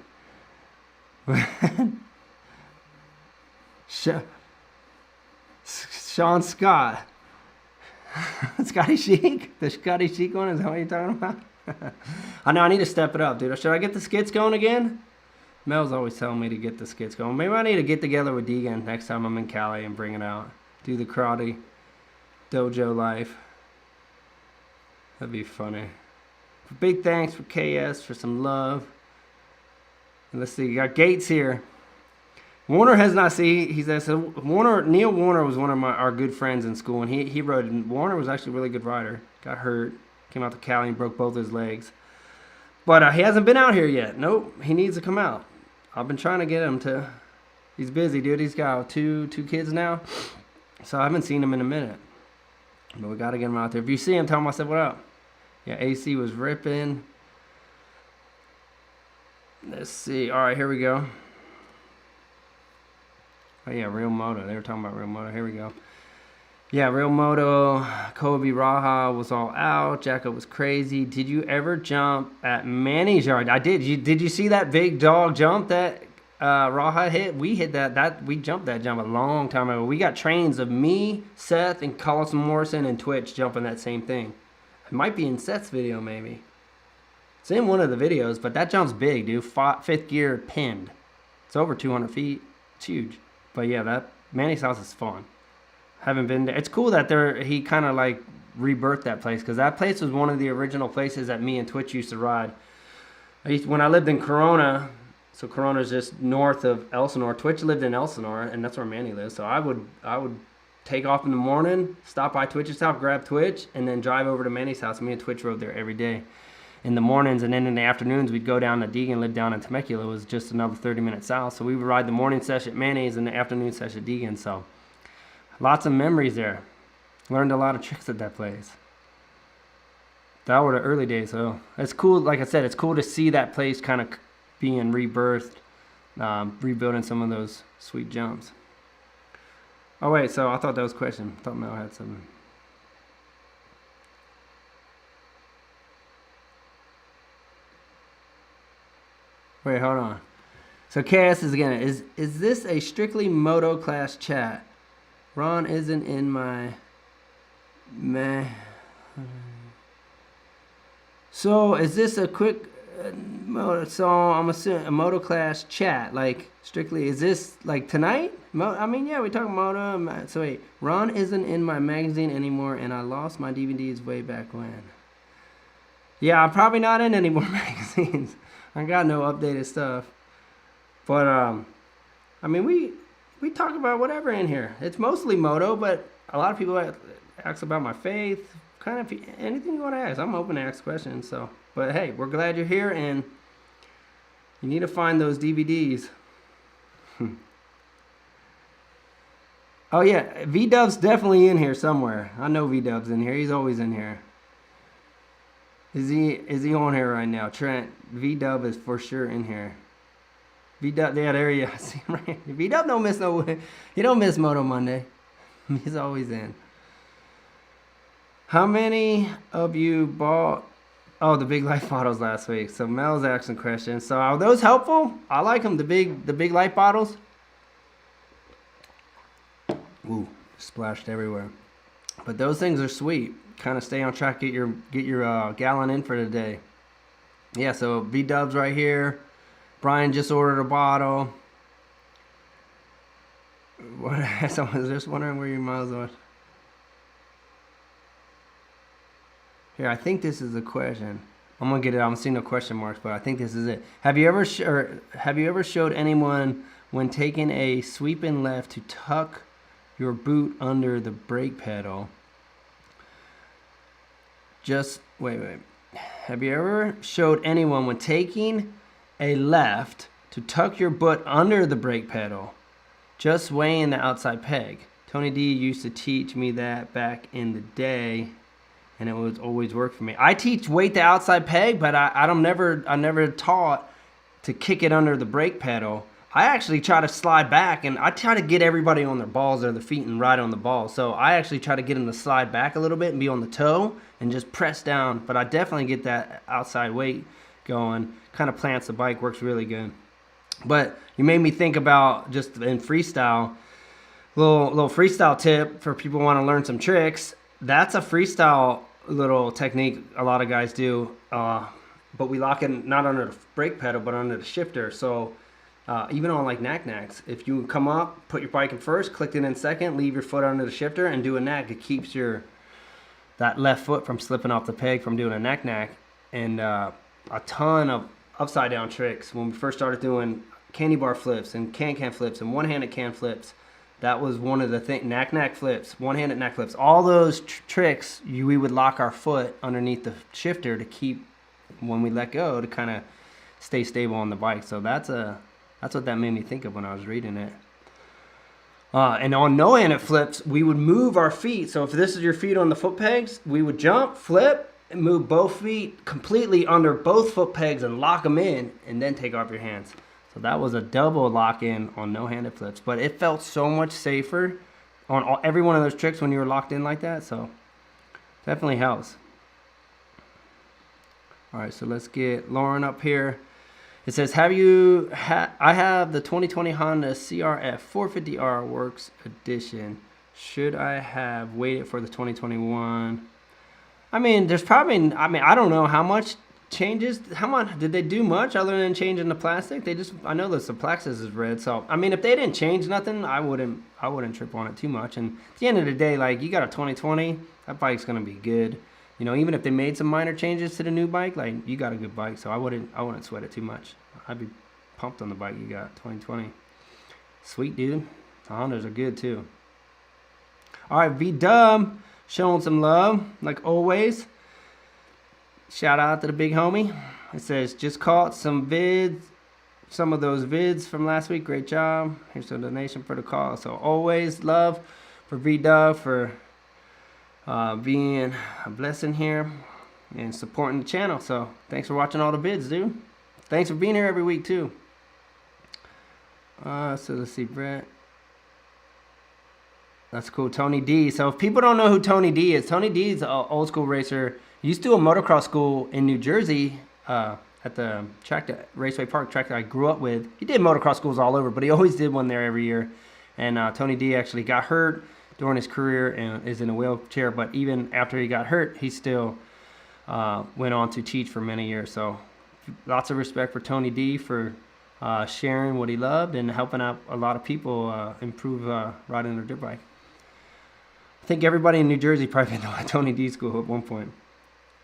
Sean Scott. Scotty Chic? The Scotty Chic one? Is that what you're talking about? I know I need to step it up, dude. Should I get the skits going again? Mel's always telling me to get the skits going. Maybe I need to get together with Deegan next time I'm in Cali and bring it out. Do the karate dojo life. That'd be funny. Big thanks for KS for some love. And let's see, you got Gates here. Warner has not seen. He says so Neil Warner was one of our good friends in school, and he rode. And Warner was actually a really good rider. Got hurt, came out to Cali and broke both his legs. But he hasn't been out here yet. Nope, he needs to come out. I've been trying to get him to. He's busy, dude. He's got two kids now, so I haven't seen him in a minute. But we got to get him out there. If you see him, tell him I said what up. Yeah, AC was ripping. Let's see. All right, here we go. Oh yeah, Real Moto. They were talking about Real Moto. Here we go. Yeah, Real Moto. Kobe Raha was all out. Jacko was crazy. Did you ever jump at Manny's yard? I did. Did you see that big dog jump that Raha hit? We hit that. We jumped that jump a long time ago. We got trains of me, Seth, and Carlos Morrison and Twitch jumping that same thing. It might be in Seth's video, maybe. It's in one of the videos, but that jump's big, dude. Fifth gear pinned. It's over 200 feet. It's huge. But yeah, that Manny's house is fun. Haven't been there. It's cool that he kind of like rebirthed that place, because that place was one of the original places that me and Twitch used to ride. When I lived in Corona, so Corona's just north of Elsinore. Twitch lived in Elsinore, and that's where Manny lives. So I would take off in the morning, stop by Twitch's house, grab Twitch, and then drive over to Manny's house. Me and Twitch rode there every day in the mornings, and then in the afternoons we'd go down to Deegan, live down in Temecula. It was just another 30 minutes south. So we would ride the morning session at Manny's and the afternoon session at Deegan. So lots of memories there. Learned a lot of tricks at that place. That were the early days. So it's cool. Like I said, it's cool to see that place kind of being rebirthed, rebuilding some of those sweet jumps. Oh wait, so I thought that was a question. I thought Mel had something. Wait, hold on. So KS is again, is this a strictly moto class chat? Ron isn't in my meh. So is this a quick so I'm assuming a moto class chat, like strictly, is this like tonight? I mean, yeah, we talking moto. So wait, Ron isn't in my magazine anymore, and I lost my DVDs way back when. Yeah, I'm probably not in any more magazines. I got no updated stuff. But I mean, we talk about whatever in here. It's mostly moto, but a lot of people ask about my faith. Kind of anything you want to ask. I'm open to ask questions. So, but hey, we're glad you're here, and you need to find those DVDs. Oh yeah, V-Dub's definitely in here somewhere. I know V-Dub's in here. He's always in here. Is he on here right now? Trent, V-Dub is for sure in here. V-Dub, yeah, there you see him right here. V-Dub don't miss he don't miss Moto Monday. He's always in. How many of you bought Oh, the big light bottles last week. So Mel's asking questions. So are those helpful? I like them. The big light bottles. Ooh, splashed everywhere. But those things are sweet. Kind of stay on track. Get your gallon in for the day. Yeah. So V-Dubs right here. Brian just ordered a bottle. What? Someone's just wondering where your miles are. Here, I think this is a question. I'm gonna get it. I'm seeing no question marks, but I think this is it. Have you ever showed anyone when taking a sweeping left to tuck your boot under the brake pedal? Just wait. Have you ever showed anyone when taking a left to tuck your boot under the brake pedal, just weighing the outside peg? Tony D used to teach me that back in the day, and it was always worked for me. I teach weight the outside peg, but I never taught to kick it under the brake pedal. I actually try to slide back, and I try to get everybody on their balls or their feet and ride on the ball. So I actually try to get them to slide back a little bit and be on the toe and just press down. But I definitely get that outside weight going. Kind of plants the bike, works really good. But you made me think about just in freestyle, little freestyle tip for people who want to learn some tricks. That's a freestyle little technique a lot of guys do, but we lock in not under the brake pedal but under the shifter. So even on like knack-knacks, if you come up, put your bike in first, click it in second, leave your foot under the shifter and do a knack, it keeps that left foot from slipping off the peg from doing a knack-knack. And a ton of upside down tricks. When we first started doing candy bar flips and can flips and one-handed can flips, that was one of the things. Knack flips, one-handed knack flips, all those tricks, we would lock our foot underneath the shifter to keep, when we let go, to kind of stay stable on the bike. So that's what that made me think of when I was reading it. And on no-handed flips, we would move our feet. So if this is your feet on the foot pegs, we would jump, flip, and move both feet completely under both foot pegs and lock them in, and then take off your hands. So that was a double lock-in on no-handed flips. But it felt so much safer on every one of those tricks when you were locked in like that. So definitely helps. All right, so let's get Lauren up here. It says, I have the 2020 Honda CRF 450R Works Edition. Should I have waited for the 2021? I mean, I don't know how much changes. How much did they do much other than changing the plastic? I know the plexus is red. So, I mean, if they didn't change nothing, I wouldn't trip on it too much. And at the end of the day, like, you got a 2020, that bike's going to be good. You know, even if they made some minor changes to the new bike, like, you got a good bike, so I wouldn't sweat it too much. I'd be pumped on the bike you got, 2020. Sweet, dude. The Hondas are good, too. All right, V-Dub, showing some love, like always. Shout out to the big homie. It says, just caught some of those vids from last week. Great job. Here's a donation for the call. So always love for V-Dub for being a blessing here and supporting the channel. So thanks for watching all the vids, dude. Thanks for being here every week too. So let's see, Brett. That's cool. Tony D. So if people don't know who Tony D is, Tony D is an old school racer. He used to do a motocross school in New Jersey at the Raceway Park track that I grew up with. He did motocross schools all over, but he always did one there every year. And Tony D actually got hurt during his career and is in a wheelchair. But even after he got hurt, he still went on to teach for many years. So lots of respect for Tony D for sharing what he loved and helping out a lot of people improve riding their dirt bike. I think everybody in New Jersey probably been to Tony D school at one point.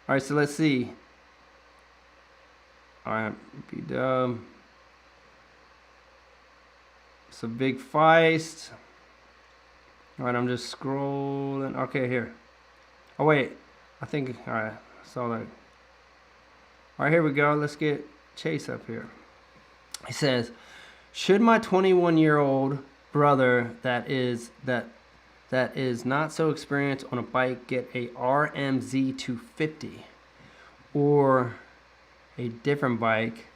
All right, so let's see. All right, B-Dub. So Big Feist. All right, I'm just scrolling. Okay, here. Oh, wait. I think, all right, I saw that. All right, here we go. Let's get Chase up here. He says, should my 21-year-old brother that is not so experienced on a bike get a RMZ 250 or a different bike?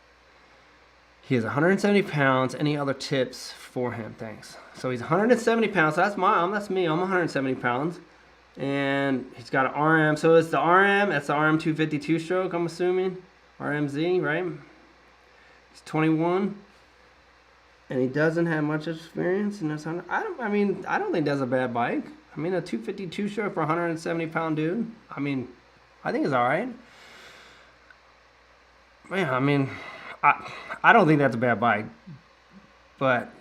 He is 170 pounds. Any other tips for him? Thanks. So he's 170 pounds. So that's me. I'm 170 pounds. And he's got an RM. So it's the RM. That's the RM 252 stroke, I'm assuming. RMZ, right? He's 21. And he doesn't have much experience. And I don't think that's a bad bike. I mean, a 252 stroke for a 170-pound dude. I mean, I think it's all right. Yeah, I mean, I don't think that's a bad bike. But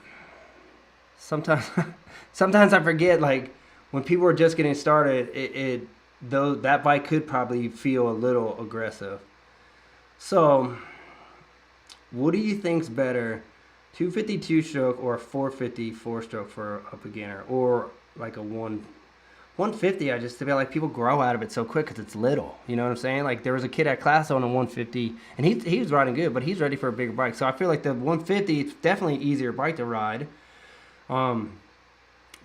sometimes I forget, like, when people are just getting started, though that bike could probably feel a little aggressive. So, what do you think's better, 252 stroke or a 450 4-stroke for a beginner, or like a 150? I just feel like people grow out of it so quick because it's little. You know what I'm saying? Like, there was a kid at class on a 150, and he was riding good, but he's ready for a bigger bike. So I feel like the 150 is definitely an easier bike to ride.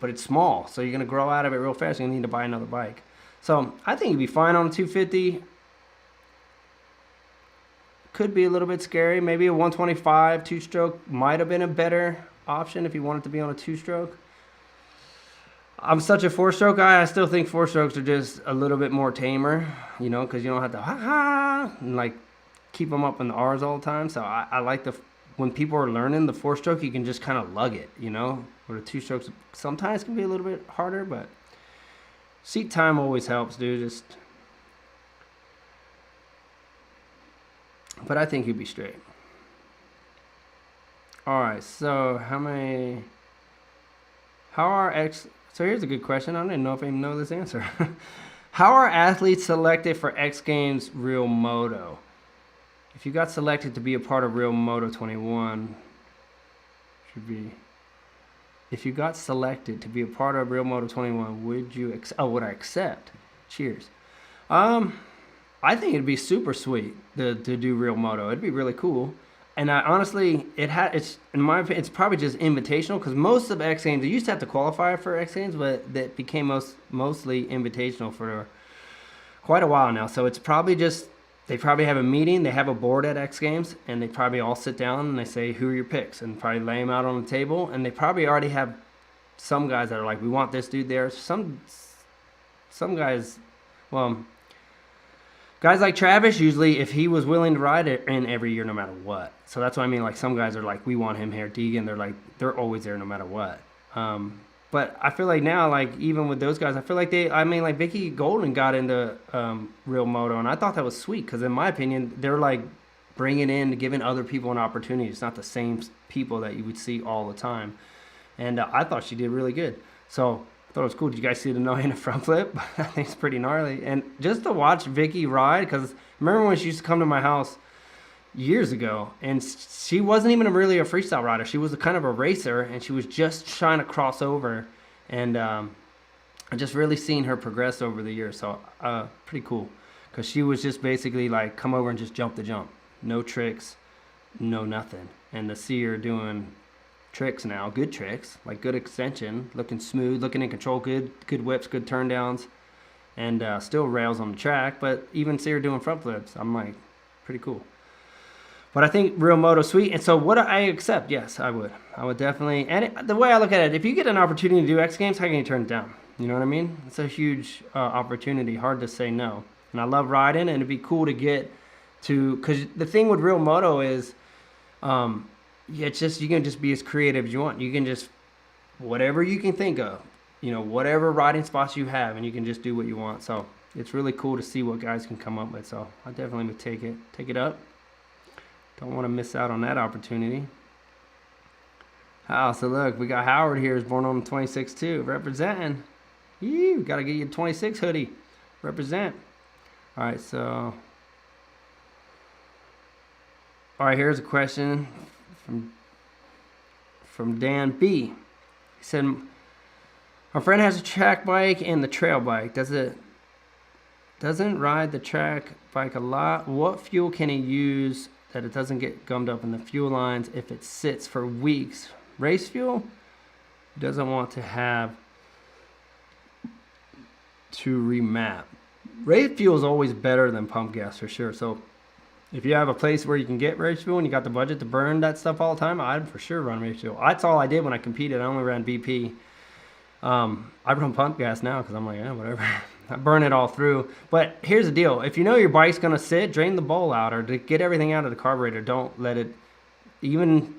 But it's small, so you're going to grow out of it real fast. You're going to need to buy another bike. So I think you'd be fine on a 250. Could be a little bit scary. Maybe a 125 2-stroke might have been a better option if you wanted to be on a 2-stroke. I'm such a 4-stroke guy. I still think 4-strokes are just a little bit more tamer, you know, because you don't have to and like keep them up in the R's all the time. So I like when people are learning the 4-stroke, you can just kind of lug it, you know. Where the 2-strokes sometimes can be a little bit harder, but seat time always helps, dude. But I think you'd be straight. All right, so so here's a good question. I don't even know if I even know this answer. How are athletes selected for X Games Real Moto? If you got selected to be a part of Real Moto 21, if you got selected to be a part of Real Moto 21, would I accept? Cheers. I think it'd be super sweet to do Real Moto. It'd be really cool. And honestly, it's in my opinion, it's probably just invitational, because most of X Games, you used to have to qualify for X Games, but that became mostly invitational for quite a while now. So it's probably just, they probably have a meeting, they have a board at X Games, and they probably all sit down and they say, who are your picks? And probably lay them out on the table. And they probably already have some guys that are like, we want this dude there. Some guys, well, guys like Travis, usually, if he was willing to ride it in every year, no matter what. So that's what I mean. Like, some guys are like, we want him here. Deegan, they're always there no matter what. But I feel like now, like, even with those guys, I feel like like Vicky Golden got into Real Moto, and I thought that was sweet, because in my opinion, they're like bringing in, giving other people an opportunity. It's not the same people that you would see all the time. And I thought she did really good. So I thought it was cool. Did you guys see the no-handed front flip? I think it's pretty gnarly. And just to watch Vicky ride, because remember when she used to come to my house years ago, and she wasn't even really a freestyle rider. She was kind of a racer, and she was just trying to cross over. And I just really seen her progress over the years. So pretty cool, because she was just basically like, come over and just jump the jump. No tricks, no nothing. And to see her doing tricks now, good tricks, like good extension, looking smooth, looking in control, good whips, good turn downs, and still rails on the track, but even see her doing front flips, I'm like, pretty cool. But I think Real Moto sweet, and so would I accept? Yes, I would definitely. And the way I look at it, if you get an opportunity to do X Games, how can you turn it down? You know what I mean? It's a huge opportunity, hard to say no. And I love riding, and it'd be cool to get to, because the thing with Real Moto is, it's just, you can just be as creative as you want. You can just, whatever you can think of, you know, whatever riding spots you have, and you can just do what you want. So it's really cool to see what guys can come up with. So I definitely would take it up. Don't want to miss out on that opportunity. So look, we got Howard here, is born on the 26 too, representing. Got to get you a 26 hoodie. Represent. All right, so. All right, here's a question from Dan B. He said, my friend has a track bike and the trail bike. Doesn't ride the track bike a lot. What fuel can he use that it doesn't get gummed up in the fuel lines if it sits for weeks? Race fuel? He doesn't want to have to remap. Race fuel is always better than pump gas for sure. So if you have a place where you can get race fuel and you got the budget to burn that stuff all the time, I'd for sure run race fuel. That's all I did when I competed. I only ran BP. I run pump gas now because I'm like, whatever. I burn it all through. But here's the deal. If you know your bike's going to sit, drain the bowl out or to get everything out of the carburetor. Don't let it, even,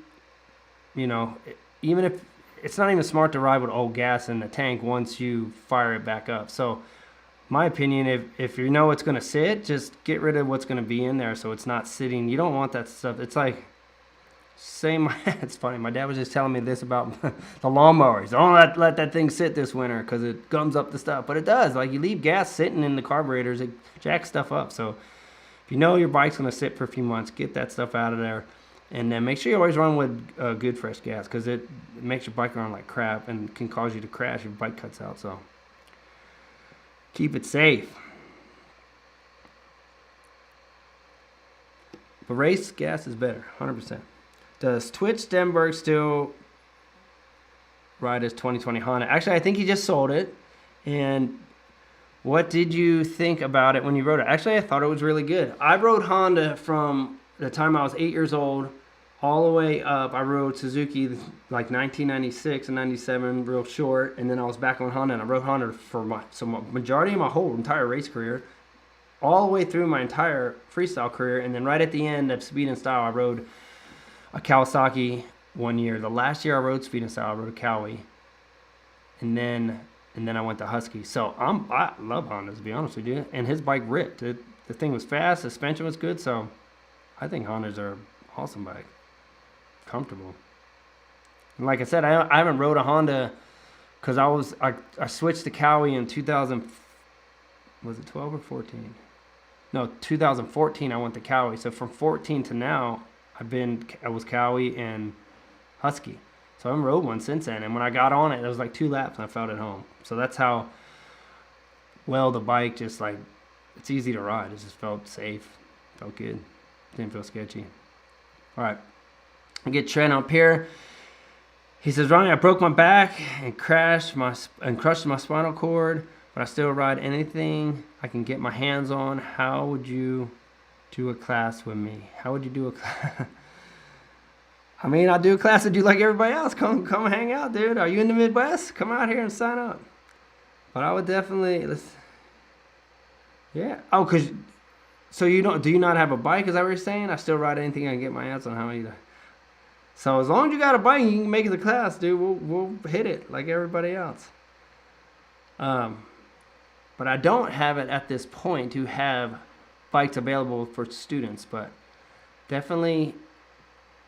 even if it's not even smart to ride with old gas in the tank once you fire it back up. So my opinion, if you know it's going to sit, just get rid of what's going to be in there so it's not sitting. You don't want that stuff. It's like, it's funny. My dad was just telling me this about the lawnmowers. Don't let that thing sit this winter because it gums up the stuff. But it does. Like, you leave gas sitting in the carburetors, it jacks stuff up. So if you know your bike's going to sit for a few months, get that stuff out of there. And then make sure you always run with good fresh gas because it makes your bike run like crap and can cause you to crash if your bike cuts out. So keep it safe. But race gas is better, 100%. Does Twitch Stenberg still ride his 2020 Honda? Actually, I think he just sold it. And what did you think about it when you rode it? Actually, I thought it was really good. I rode Honda from the time I was 8 years old all the way up. I rode Suzuki like 1996 and 97 real short. And then I was back on Honda, and I rode Honda for my majority of my whole entire race career. All the way through my entire freestyle career. And then right at the end of Speed and Style, I rode a Kawasaki 1 year. The last year I rode Speed and Style, I rode a Cowie. And then I went to Husky. So I love Hondas, to be honest with you. And his bike ripped. The thing was fast. Suspension was good. So I think Hondas are an awesome bike. Comfortable. And like I said, I haven't rode a Honda because I switched to Cowie in 2000. Was it 12 or 14? No, 2014 I went to Cowie. So from 14 to now, I was Cowie and Husky. So I haven't rode one since then. And when I got on it, it was like 2 laps and I felt at home. So that's how well the bike just like, it's easy to ride. It just felt safe. Felt good. Didn't feel sketchy. All right. I get Trent up here. He says, Ronnie, I broke my back and crushed my spinal cord, but I still ride anything I can get my hands on. How would you do a class with me? How would you do a class? I mean, I'll do a class with you like everybody else. Come hang out, dude. Are you in the Midwest? Come out here and sign up. But I would definitely, yeah. Oh, so do you not have a bike? Is that what you're saying? I still ride anything I can get my hands on. How either. So as long as you got a bike, you can make it to class, dude. We'll hit it like everybody else. But I don't have it at this point to have bikes available for students, but definitely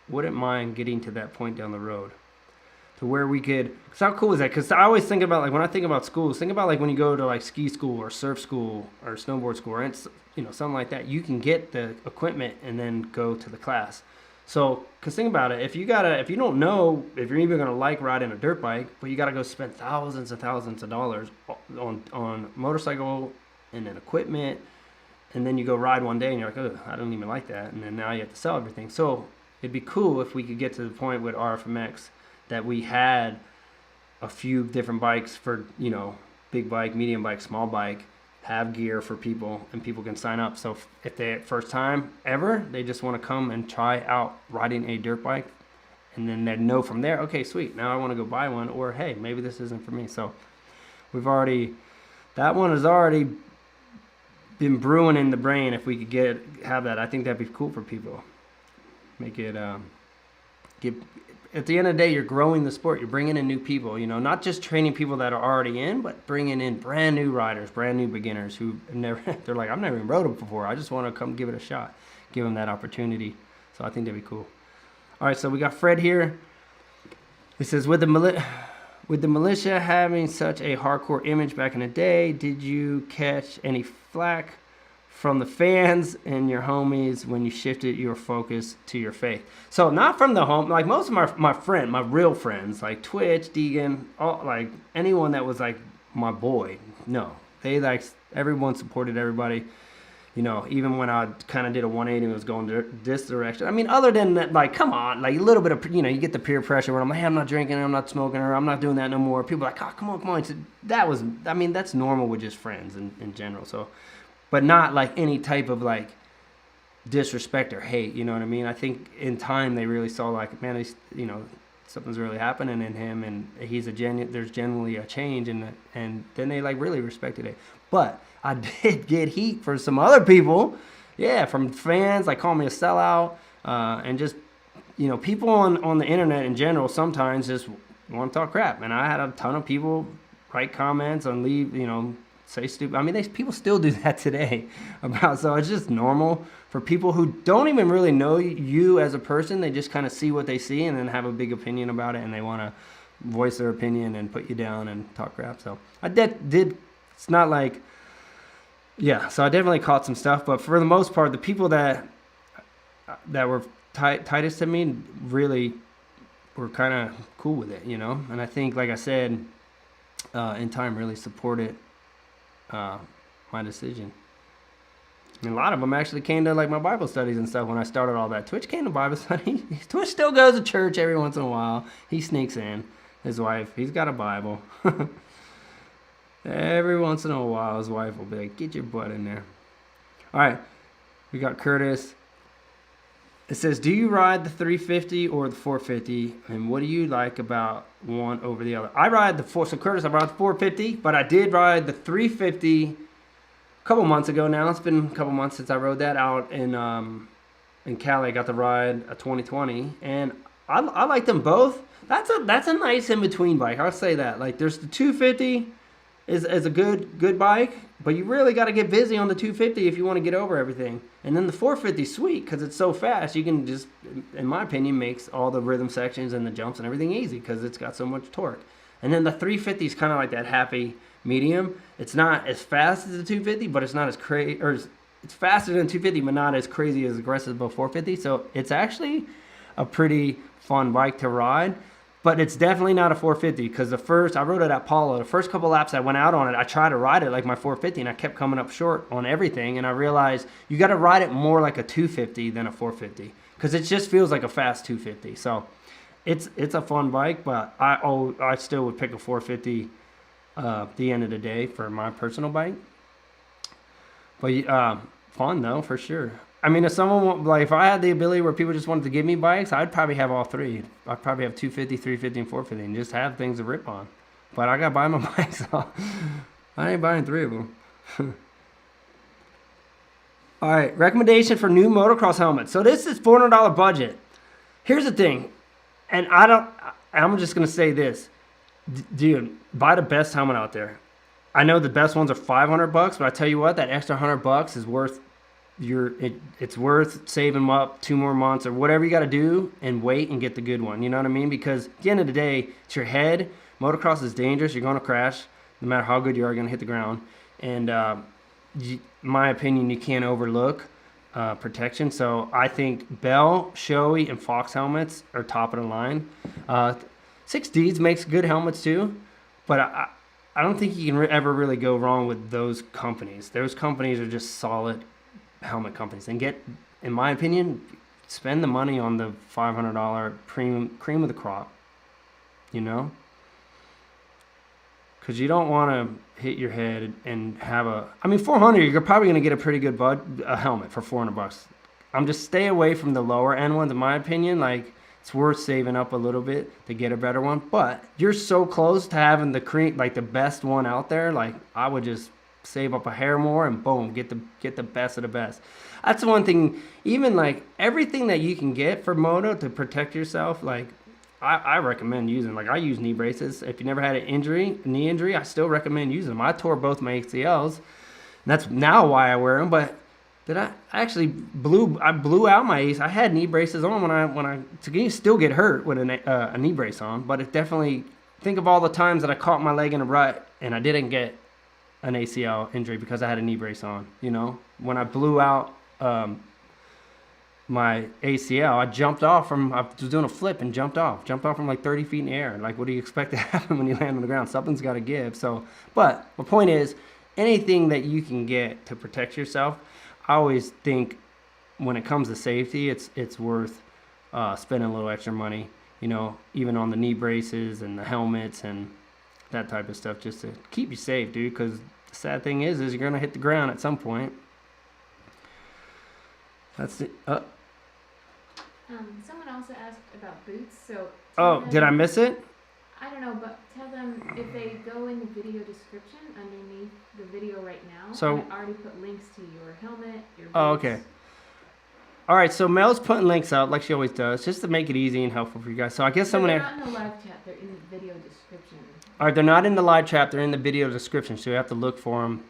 wouldn't mind getting to that point down the road to where we could, because how cool is that? Because I always think about, like, when I think about schools, think about like when you go to like ski school or surf school or snowboard school or something like that, you can get the equipment and then go to the class. So, because think about it, if you don't know if you're even going to like riding a dirt bike, but you got to go spend thousands and thousands of dollars on motorcycle and then equipment, and then you go ride one day and you're like, oh, I don't even like that, and then now you have to sell everything. So it'd be cool if we could get to the point with RFMX that we had a few different bikes for, big bike, medium bike, small bike, have gear for people, and people can sign up. So if they, first time ever, they just want to come and try out riding a dirt bike, and then they know from there, okay, sweet, now I want to go buy one, or hey, maybe this isn't for me. So that one has already been brewing in the brain. If we could have that, I think that'd be cool for people. Make it at the end of the day, you're growing the sport. You're bringing in new people, not just training people that are already in, but bringing in brand new riders, brand new beginners who they're like, I've never even rode them before. I just want to come give it a shot, give them that opportunity. So I think that'd be cool. All right, so we got Fred here. He says, with the militia having such a hardcore image back in the day, did you catch any flack from the fans and your homies when you shifted your focus to your faith? So not from the home, like most of my real friends, like Twitch, Deegan, like anyone that was like my boy. No, everyone supported everybody. Even when I kind of did a 180 and was going this direction. I mean, other than that, like, come on, like a little bit of, you get the peer pressure when I'm like, hey, I'm not drinking, I'm not smoking, or I'm not doing that no more. People are like, oh, come on. So that's normal with just friends in general. So, but not like any type of like disrespect or hate, you know what I mean? I think in time they really saw like, man, something's really happening in him, and there's genuinely a change, and then they like really respected it. But I did get heat for some other people, yeah, from fans like calling me a sellout, and just people on the internet in general sometimes just want to talk crap, and I had a ton of people write comments and leave, say stupid. I mean, people still do that today so it's just normal for people who don't even really know you as a person. They just kind of see what they see and then have a big opinion about it, and they want to voice their opinion and put you down and talk crap. So I did. It's not like, yeah. So I definitely caught some stuff, but for the most part, the people that were tightest to me really were kind of cool with it, And I think, like I said, in time, really supported my decision. And a lot of them actually came to like my Bible studies and stuff when I started all that. Twitch came to Bible study. Twitch still goes to church every once in a while. He sneaks in. His wife, he's got a Bible. Every once in a while, his wife will be like, "Get your butt in there." All right, we got Curtis. It says, do you ride the 350 or the 450? And what do you like about one over the other? I ride the so Curtis, I ride the 450, but I did ride the 350 a couple months ago now. It's been a couple months since I rode that out in Cali. I got to ride a 2020, and I like them both. That's a nice in-between bike. I'll say that. Like, there's the 250 is a good bike, but you really got to get busy on the 250 if you want to get over everything. And then the 450 is sweet because it's so fast. You can just, in my opinion, makes all the rhythm sections and the jumps and everything easy because it's got so much torque. And then the 350 is kind of like that happy medium. It's not as fast as the 250, but it's not as crazy, or it's faster than 250, but not as crazy as aggressive as 450. So it's actually a pretty fun bike to ride. But it's definitely not a 450 because I rode it at Palo. The first couple laps I went out on it, I tried to ride it like my 450, and I kept coming up short on everything. And I realized you got to ride it more like a 250 than a 450 because it just feels like a fast 250. So it's a fun bike, but I still would pick a 450 at the end of the day for my personal bike. But fun though, for sure. I mean, if I had the ability where people just wanted to give me bikes, I'd probably have all three. I'd probably have 250, 350, and 450 and just have things to rip on. But I got to buy my bikes. So I ain't buying three of them. All right, recommendation for new motocross helmets. So this is $400 budget. Here's the thing, and I'm just going to say this. Dude, buy the best helmet out there. I know the best ones are $500, but I tell you what, that extra $100 is worth it's worth saving them up 2 more months or whatever you got to do and wait and get the good one. You know what I mean? Because at the end of the day, it's your head. Motocross is dangerous. You're going to crash. No matter how good you are, you're going to hit the ground. And in my opinion, you can't overlook protection. So I think Bell, Shoei, and Fox helmets are top of the line. 6Ds makes good helmets too, but I don't think you can ever really go wrong with those companies. Those companies are just solid helmet companies, and in my opinion, spend the money on the $500 cream of the crop, because you don't want to hit your head and have $400, you're probably going to get a pretty good helmet for $400. I'm just stay away from the lower end ones, in my opinion. Like, it's worth saving up a little bit to get a better one, but you're so close to having the cream, like the best one out there. Like, I would just save up a hair more and boom, get the best of the best. That's the one thing. Even like everything that you can get for moto to protect yourself, like I recommend using. Like, I use knee braces. If you never had a knee injury, I still recommend using them. I tore both my ACLs, and that's now why I wear them. But I actually blew out my ace. I had knee braces on when I you still get hurt with a knee brace on, but it definitely, think of all the times that I caught my leg in a rut and I didn't get an ACL injury because I had a knee brace on. When I blew out my ACL, I was doing a flip and jumped off from like 30 feet in the air. Like, what do you expect to happen when you land on the ground? Something's got to give. So, but my point is, anything that you can get to protect yourself, I always think when it comes to safety, it's worth spending a little extra money, even on the knee braces and the helmets and that type of stuff, just to keep you safe, dude. Because the sad thing is you're gonna hit the ground at some point. That's it. Someone also asked about boots, so Oh, did I miss it? I don't know, but tell them if they go in the video description underneath the video right now, So- I already put links to your helmet, your boots. Oh, okay. All right, so Mel's putting links out like she always does, just to make it easy and helpful for you guys. So I guess So someone. they're not in the live chat, they're in the video description. All right, they're not in the live chat. They're in the video description, so you have to look for them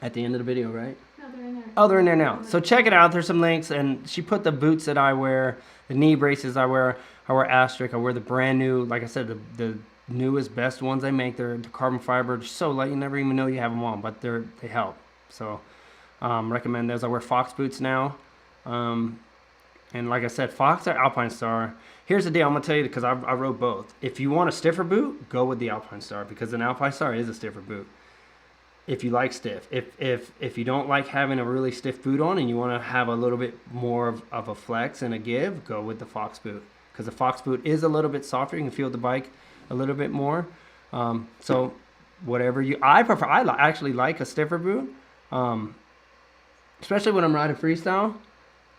at the end of the video, right? No, they're in there. Oh, they're in there now. So check it out. There's some links, and she put the boots that I wear, the knee braces I wear Asterisk. I wear the brand new, like I said, the newest, best ones they make. They're the carbon fiber, just so light you never even know you have them on, but they help. So recommend those. I wear Fox boots now. And like I said, Fox or Alpine Star. Here's the deal. I'm going to tell you because I rode both. If you want a stiffer boot, go with the Alpine Star because an Alpine Star is a stiffer boot. If you like stiff. If you don't like having a really stiff boot on and you want to have a little bit more of a flex and a give, go with the Fox boot. Because the Fox boot is a little bit softer. You can feel the bike a little bit more. So whatever you... I prefer... I actually like a stiffer boot. Especially when I'm riding freestyle.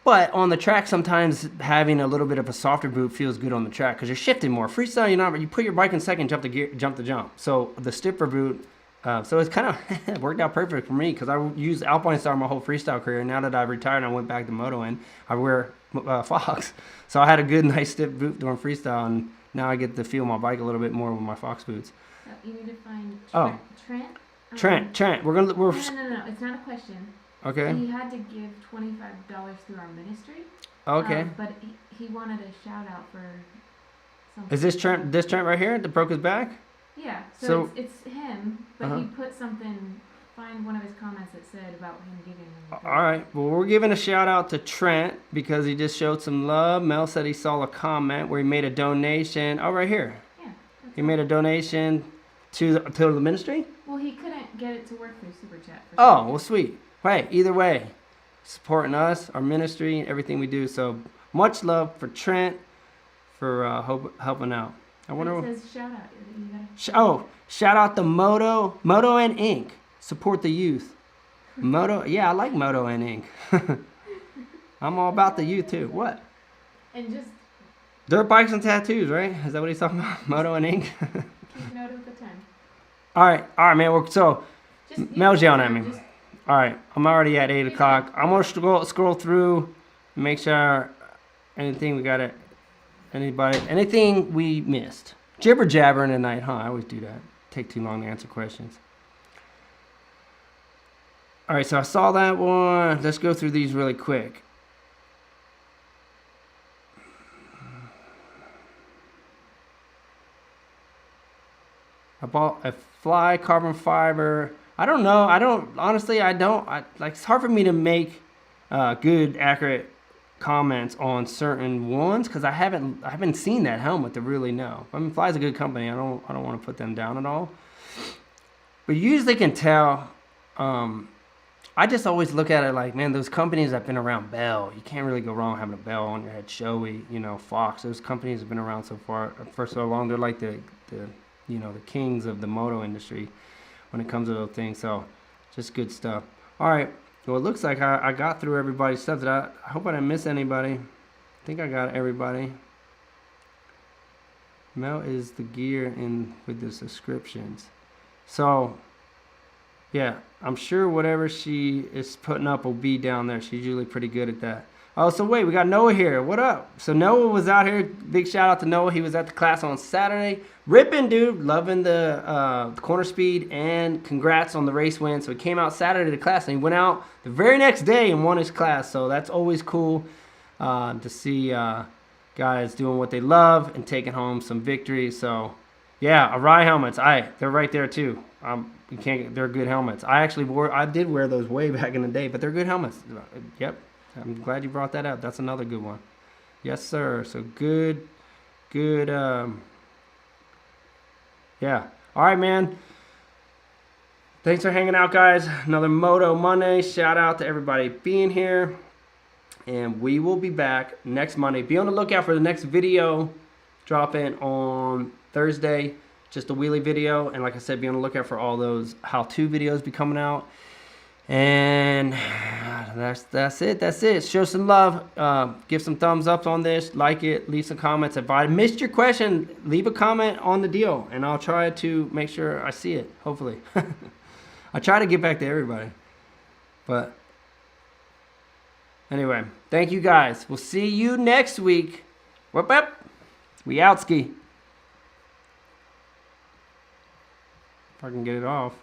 But on the track, sometimes having a little bit of a softer boot feels good on the track because you're shifting more. Freestyle, you put your bike in second, jump the jump. So the stiffer boot, so it's kind of worked out perfect for me because I used Alpine Star my whole freestyle career. Now that I've retired and I went back to Moto and I wear Fox. So I had a good, nice stiff boot during freestyle, and now I get to feel my bike a little bit more with my Fox boots. You need to find Trent. Trent. We're No, it's not a question. Okay. He had to give $25 through our ministry. Okay. But he wanted a shout out for something. Is this Trent? This Trent right here that broke his back? Yeah. So- So it's him, but Uh-huh. he put something. Find one of his comments that said about him giving him. All right. Well, we're giving a shout out to Trent because he just showed some love. Mel said he saw a comment where he made a donation. Oh, right here. Yeah. that's He all. made a donation to the ministry. Well, he couldn't get it to work through Super Chat. For Oh, some well, reason. sweet. Hey, either way, supporting us, our ministry, everything we do. So much love for Trent for helping out. I wonder. It says shout out. You gotta- Shout out to Moto and Inc. Support the youth. Moto, yeah, I like Moto and Inc. I'm all about the youth too. What? And just Dirt bikes and tattoos, right? Is that what he's talking about? Moto and Inc. keep note of the time. All right, man. So Just Mel's yelling at me. Just, All right, I'm already at 8 o'clock. I'm gonna scroll through, make sure anything we got it. Anything we missed. Jibber jabbering tonight, huh? I always do that. Take too long to answer questions. All right, so I saw that one. Let's go through these really quick. I bought a fly carbon fiber. I don't know. Honestly, it's hard for me to make good, accurate comments on certain ones because I haven't seen that helmet to really know. I mean, Fly's a good company. I don't want to put them down at all. But you usually can tell. I just always look at it like, man, those companies that have been around, Bell, you can't really go wrong having a Bell on your head. Shoei, Fox, those companies have been around for so long. They're like the kings of the moto industry when it comes to those things. So just good stuff. All right. Well, it looks like I got through everybody's stuff. I hope I didn't miss anybody. I think I got everybody. Mel is the gear in with the subscriptions. So, yeah, I'm sure whatever she is putting up will be down there. She's usually pretty good at that. Oh, so wait, we got Noah here. What up? So Noah was out here. Big shout out to Noah. He was at the class on Saturday. Ripping, dude. Loving the corner speed. And congrats on the race win. So he came out Saturday to class. And he went out the very next day and won his class. So that's always cool to see guys doing what they love and taking home some victories. So, yeah, Arai helmets. They're right there, too. They're good helmets. I did wear those way back in the day. But they're good helmets. Yep. I'm glad you brought that up. That's another good one. Yes, sir. So good. Yeah. All right, man. Thanks for hanging out, guys. Another Moto Monday. Shout out to everybody being here. And we will be back next Monday. Be on the lookout for the next video dropping on Thursday. Just a wheelie video. And like I said, be on the lookout for all those how-to videos be coming out. And That's it. That's it. Show some love. Give some thumbs up on this. Like it. Leave some comments. If I missed your question, leave a comment on the deal, and I'll try to make sure I see it. Hopefully, I try to get back to everybody. But anyway, thank you guys. We'll see you next week. Whoop up. We out ski. If I can get it off.